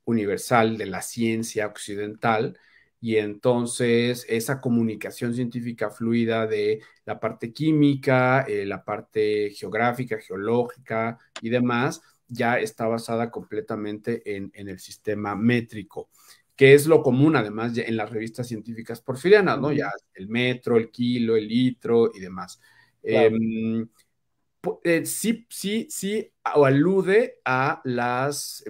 universal de la ciencia occidental y entonces esa comunicación científica fluida de la parte química, la parte geográfica, geológica y demás, ya está basada completamente en el sistema métrico, que es lo común además ya en las revistas científicas porfirianas, ¿no? Ya el metro, el kilo, el litro y demás. Claro. Sí alude a las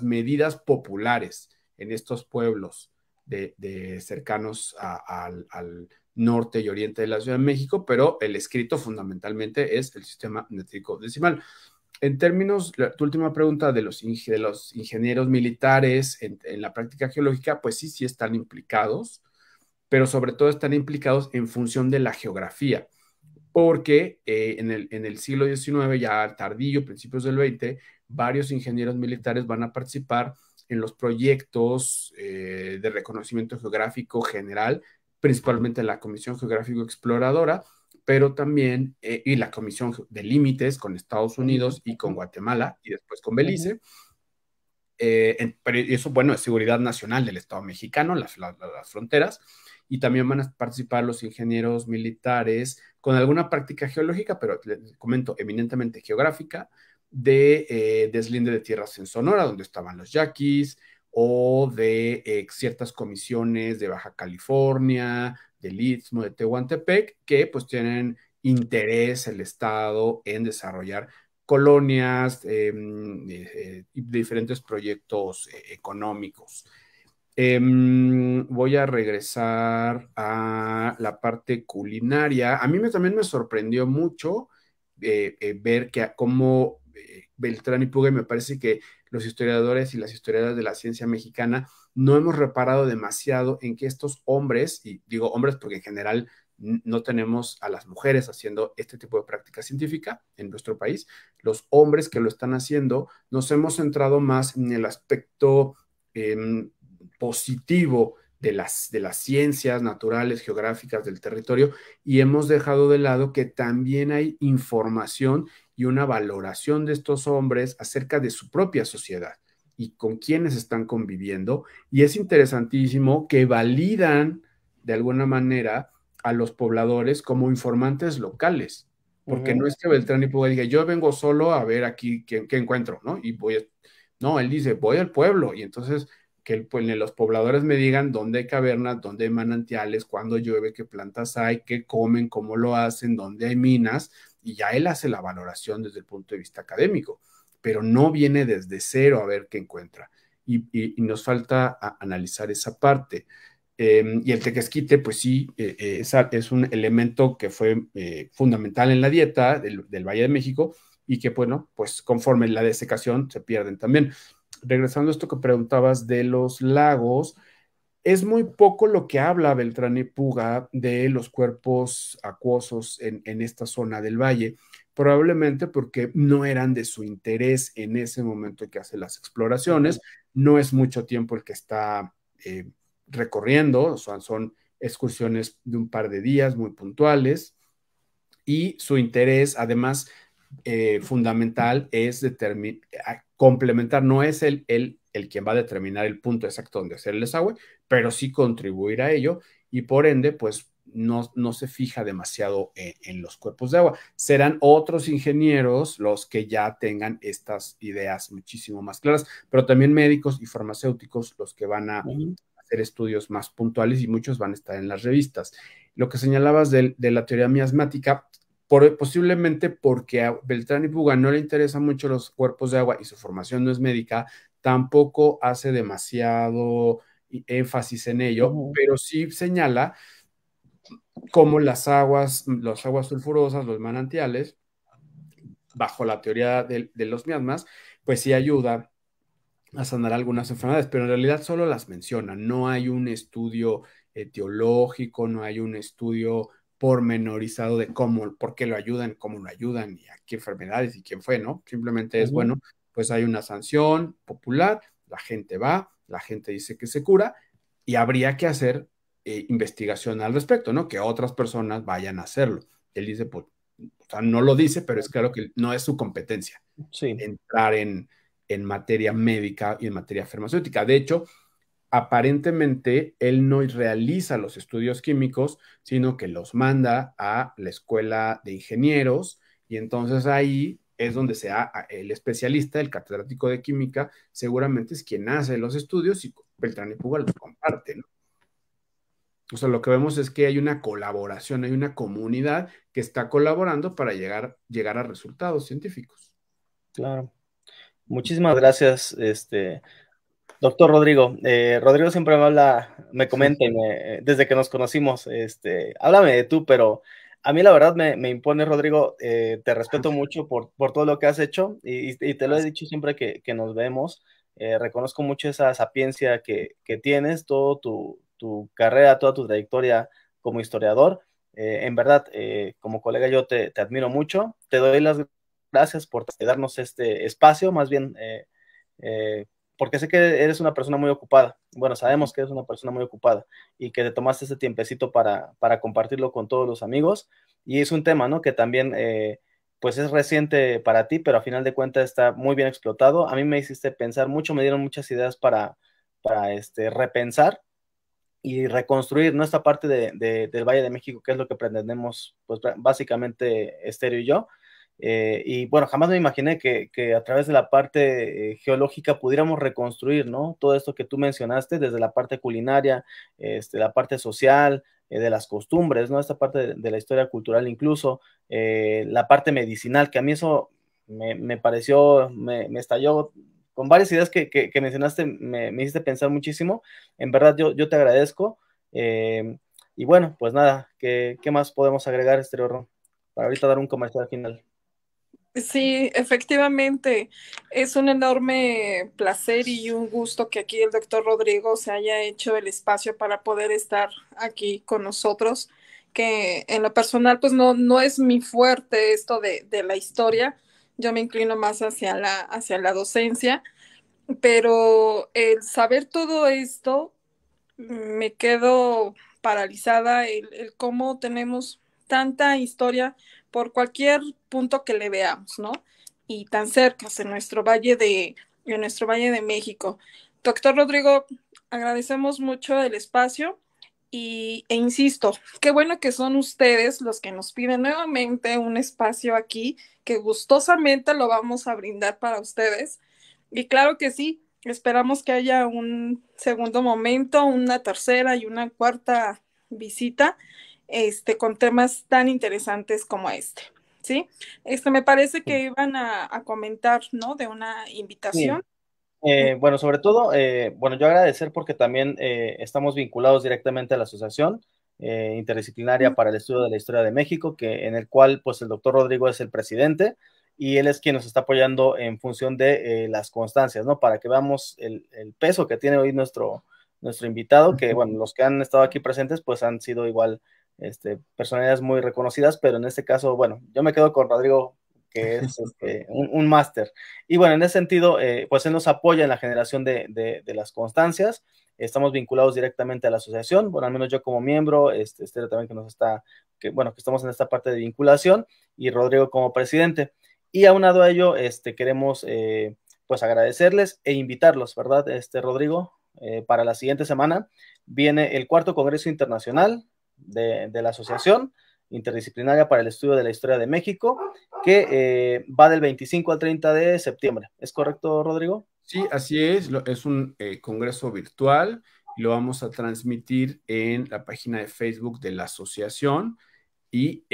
medidas populares en estos pueblos de cercanos al norte y oriente de la Ciudad de México, pero el escrito fundamentalmente es el sistema métrico decimal. En términos, tu última pregunta de los ingenieros militares en la práctica geológica, pues sí están implicados, pero sobre todo están implicados en función de la geografía, porque en el siglo XIX, ya tardío, principios del XX, varios ingenieros militares van a participar en los proyectos de reconocimiento geográfico general, principalmente la Comisión Geográfico Exploradora, pero también, y la Comisión de Límites con Estados Unidos y con Guatemala, y después con Belice. Pero eso, bueno, es seguridad nacional del Estado mexicano, las fronteras, y también van a participar los ingenieros militares con alguna práctica geológica, pero les comento, eminentemente geográfica, de deslinde de tierras en Sonora, donde estaban los yaquis, o de ciertas comisiones de Baja California, del Istmo, de Tehuantepec, que pues tienen interés el Estado en desarrollar colonias, diferentes proyectos económicos. Voy a regresar a la parte culinaria. A mí también me sorprendió mucho ver cómo Beltrán y Puga, me parece que los historiadores y las historiadoras de la ciencia mexicana no hemos reparado demasiado en que estos hombres, y digo hombres porque en general no tenemos a las mujeres haciendo este tipo de práctica científica en nuestro país, los hombres que lo están haciendo, nos hemos centrado más en el aspecto positivo de las ciencias naturales, geográficas del territorio, y hemos dejado de lado que también hay información y una valoración de estos hombres acerca de su propia sociedad y con quienes están conviviendo, y es interesantísimo que validan de alguna manera a los pobladores como informantes locales, porque no es que Beltrán y Puga diga, yo vengo solo a ver aquí qué encuentro, ¿no? No, él dice, voy al pueblo, y entonces pues, los pobladores me digan dónde hay cavernas, dónde hay manantiales, cuándo llueve, qué plantas hay, qué comen, cómo lo hacen, dónde hay minas, y ya él hace la valoración desde el punto de vista académico, pero no viene desde cero a ver qué encuentra. Y nos falta analizar esa parte. Y el tequesquite, pues sí, es un elemento que fue fundamental en la dieta del Valle de México y que, bueno, pues conforme la desecación se pierden también. Regresando a esto que preguntabas de los lagos, es muy poco lo que habla Beltrán y Puga de los cuerpos acuosos en esta zona del valle, probablemente porque no eran de su interés en ese momento que hace las exploraciones, no es mucho tiempo el que está recorriendo, o sea, son excursiones de un par de días muy puntuales y su interés, además, fundamental es complementar, no es el quien va a determinar el punto exacto donde hacer el desagüe, pero sí contribuir a ello y por ende, pues no se fija demasiado en los cuerpos de agua. Serán otros ingenieros los que ya tengan estas ideas muchísimo más claras, pero también médicos y farmacéuticos los que van a hacer estudios más puntuales y muchos van a estar en las revistas. Lo que señalabas de la teoría miasmática, posiblemente porque a Beltrán y Puga no le interesan mucho los cuerpos de agua y su formación no es médica, tampoco hace demasiado énfasis en ello, pero sí señala cómo las aguas sulfurosas, los manantiales, bajo la teoría de los miasmas, pues sí ayuda a sanar algunas enfermedades, pero en realidad solo las menciona. No hay un estudio etiológico, no hay un estudio pormenorizado de cómo, por qué lo ayudan, cómo lo ayudan y a qué enfermedades y quién fue, ¿no? Simplemente es, bueno, pues hay una sanción popular, la gente va, la gente dice que se cura y habría que hacer investigación al respecto, ¿no? Que otras personas vayan a hacerlo. Él dice, pues, o sea, no lo dice, pero es claro que no es su competencia entrar en materia médica y en materia farmacéutica. De hecho, aparentemente él no realiza los estudios químicos, sino que los manda a la escuela de ingenieros y entonces ahí es donde el especialista, el catedrático de química, seguramente es quien hace los estudios y Beltrán y Puga los comparte, ¿no? O sea, lo que vemos es que hay una colaboración, hay una comunidad que está colaborando para llegar a resultados científicos. Claro. Muchísimas gracias, doctor Rodrigo. Rodrigo siempre me comenta desde que nos conocimos, háblame de tú, pero a mí la verdad me impone, Rodrigo, te respeto mucho por todo lo que has hecho y te lo he dicho siempre que nos vemos. Reconozco mucho esa sapiencia que tienes, todo tu carrera, toda tu trayectoria como historiador. En verdad, como colega yo te admiro mucho, te doy las gracias por darnos este espacio, más bien porque sé que eres una persona muy ocupada. Bueno, sabemos que eres una persona muy ocupada y que te tomaste ese tiempecito para compartirlo con todos los amigos. Y es un tema, ¿no? Que también, pues es reciente para ti, pero a final de cuentas está muy bien explotado. A mí me hiciste pensar mucho, me dieron muchas ideas para repensar y reconstruir nuestra parte del Valle de México, que es lo que pretendemos, pues básicamente Estéreo y yo. Y bueno, jamás me imaginé que a través de la parte geológica pudiéramos reconstruir, ¿no? Todo esto que tú mencionaste, desde la parte culinaria, la parte social, de las costumbres, ¿no? Esta parte de la historia cultural incluso, la parte medicinal, que a mí eso me pareció, me estalló con varias ideas que mencionaste, me hiciste pensar muchísimo. En verdad, yo te agradezco. Y bueno, pues nada, ¿qué más podemos agregar, Ron? Para ahorita dar un comercial final. Sí, efectivamente, es un enorme placer y un gusto que aquí el doctor Rodrigo se haya hecho el espacio para poder estar aquí con nosotros, que en lo personal pues no es mi fuerte esto de la historia, yo me inclino más hacia la docencia, pero el saber todo esto me quedo paralizada el cómo tenemos tanta historia por cualquier punto que le veamos, ¿no? Y tan cerca en nuestro Valle de México. Doctor Rodrigo, agradecemos mucho el espacio e insisto, qué bueno que son ustedes los que nos piden nuevamente un espacio aquí, que gustosamente lo vamos a brindar para ustedes. Y claro que sí, Esperamos que haya un segundo momento, una tercera y una cuarta visita, con temas tan interesantes como este, ¿sí? Me parece que iban a comentar, ¿no? De una invitación. Sí. Bueno, sobre todo, bueno, yo agradecer porque también estamos vinculados directamente a la Asociación Interdisciplinaria para el Estudio de la Historia de México, en el cual, pues, el doctor Rodrigo es el presidente y él es quien nos está apoyando en función de las constancias, ¿no? Para que veamos el peso que tiene hoy nuestro invitado, que, bueno, los que han estado aquí presentes, pues, han sido igual, personalidades muy reconocidas, pero en este caso, bueno, yo me quedo con Rodrigo, que es un máster. Y bueno, en ese sentido, pues él nos apoya en la generación de las constancias. Estamos vinculados directamente a la asociación, bueno, al menos yo como miembro, Esther también que nos está, bueno, que estamos en esta parte de vinculación, y Rodrigo como presidente. Y aunado a ello, queremos pues agradecerles e invitarlos, ¿verdad? Rodrigo, para la siguiente semana viene el cuarto Congreso Internacional de la Asociación Interdisciplinaria para el Estudio de la Historia de México, que va del 25 al 30 de septiembre. ¿Es correcto, Rodrigo? Sí, así es un congreso virtual y lo vamos a transmitir en la página de Facebook de la asociación y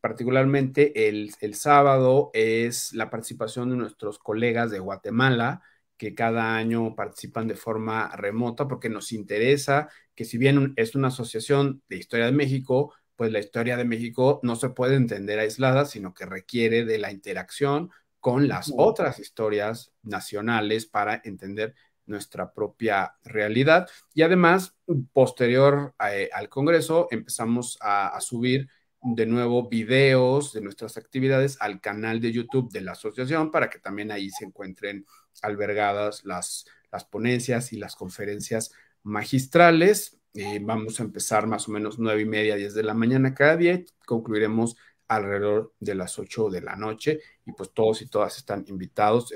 particularmente el sábado es la participación de nuestros colegas de Guatemala que cada año participan de forma remota porque nos interesa que si bien es una asociación de historia de México, pues la historia de México no se puede entender aislada, sino que requiere de la interacción con las otras historias nacionales para entender nuestra propia realidad. Y además, posterior al Congreso, empezamos a subir de nuevo videos de nuestras actividades al canal de YouTube de la asociación para que también ahí se encuentren albergadas las ponencias y las conferencias magistrales. Vamos a empezar más o menos 9:30, 10 de la mañana cada día y concluiremos alrededor de las 8 de la noche y pues todos y todas están invitados,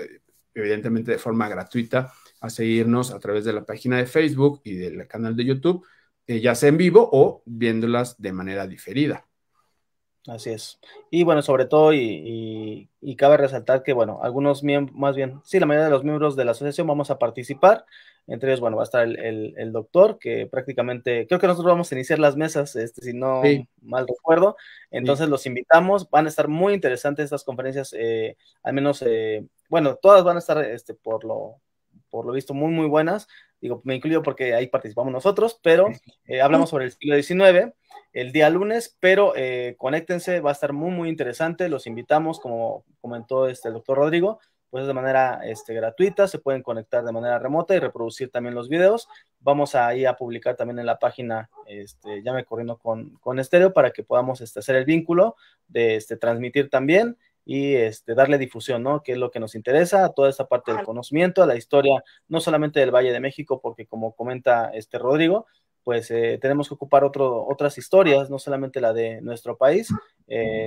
evidentemente de forma gratuita, a seguirnos a través de la página de Facebook y del canal de YouTube, ya sea en vivo o viéndolas de manera diferida. Así es. Y bueno, sobre todo, y cabe resaltar que, bueno, algunos miembros, más bien, sí, la mayoría de los miembros de la asociación vamos a participar. Entre ellos, bueno, va a estar el doctor, que prácticamente, creo que nosotros vamos a iniciar las mesas, si no Sí, mal recuerdo. Entonces sí. los invitamos, van a estar muy interesantes estas conferencias, al menos, bueno, todas van a estar, por lo visto, muy, muy buenas. Digo, me incluyo porque ahí participamos nosotros, pero hablamos sobre el siglo XIX el día lunes, pero conéctense, va a estar muy, muy interesante. Los invitamos, como comentó el doctor Rodrigo, pues de manera gratuita, se pueden conectar de manera remota y reproducir también los videos. Vamos a ir a publicar también en la página, ya me corriendo con Estéreo, para que podamos hacer el vínculo de transmitir también y darle difusión, ¿no? Que es lo que nos interesa, a toda esta parte del conocimiento, a la historia, no solamente del Valle de México, porque como comenta Rodrigo, pues tenemos que ocupar otras historias, no solamente la de nuestro país,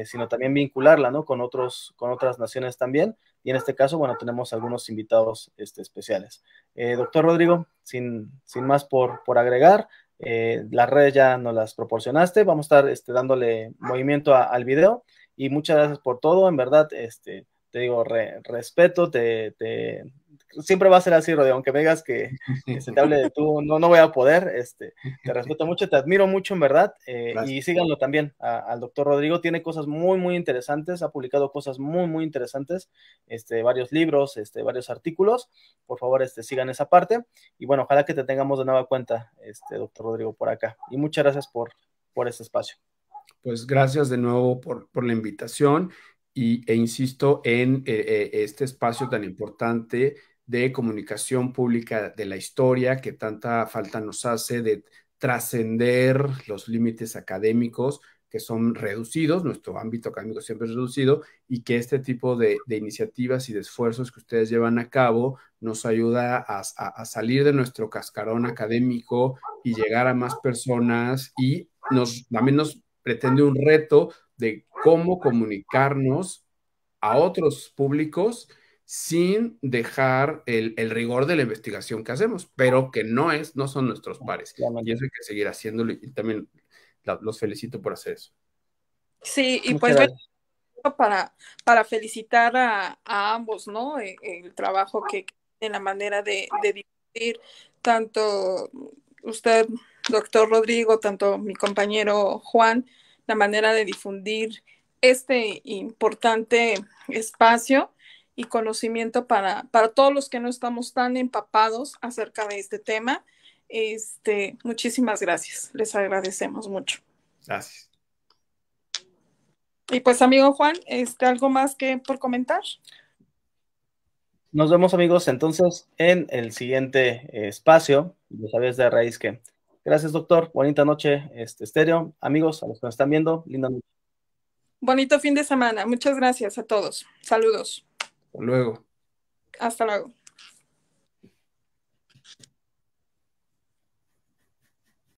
sino también vincularla, ¿no? Con otras naciones también, y en este caso, bueno, tenemos algunos invitados especiales. Doctor Rodrigo, sin más por agregar, las redes ya nos las proporcionaste, vamos a estar dándole movimiento al video, y muchas gracias por todo, en verdad, te digo, respeto, siempre va a ser así, Rodrigo, aunque me digas que se te hable de tú, no voy a poder, te respeto mucho, te admiro mucho, en verdad, y síganlo también al doctor Rodrigo, tiene cosas muy, muy interesantes, ha publicado cosas muy, muy interesantes, varios libros, varios artículos, por favor, sigan esa parte, y bueno, ojalá que te tengamos de nueva cuenta, doctor Rodrigo, por acá, y muchas gracias por este espacio. Pues gracias de nuevo por la invitación e insisto en este espacio tan importante de comunicación pública de la historia que tanta falta nos hace de trascender los límites académicos que son reducidos, nuestro ámbito académico siempre es reducido y que este tipo de iniciativas y de esfuerzos que ustedes llevan a cabo nos ayuda a salir de nuestro cascarón académico y llegar a más personas y también nos pretende un reto de cómo comunicarnos a otros públicos sin dejar el rigor de la investigación que hacemos, pero que no son nuestros pares. Y eso hay que seguir haciéndolo y también los felicito por hacer eso. Sí, y Muchas pues bueno, gracias. para felicitar a ambos, ¿no? El trabajo que en la manera de difundir, tanto usted, doctor Rodrigo, tanto mi compañero Juan, la manera de difundir este importante espacio y conocimiento para todos los que no estamos tan empapados acerca de este tema. Muchísimas gracias, les agradecemos mucho. Gracias. Y pues, amigo Juan, ¿algo más que por comentar? Nos vemos, amigos, entonces en el siguiente espacio. Ya sabes de raíz que. Gracias, doctor. Bonita noche, estéreo. Amigos, a los que nos están viendo, linda noche. Bonito fin de semana. Muchas gracias a todos. Saludos. Hasta luego. Hasta luego.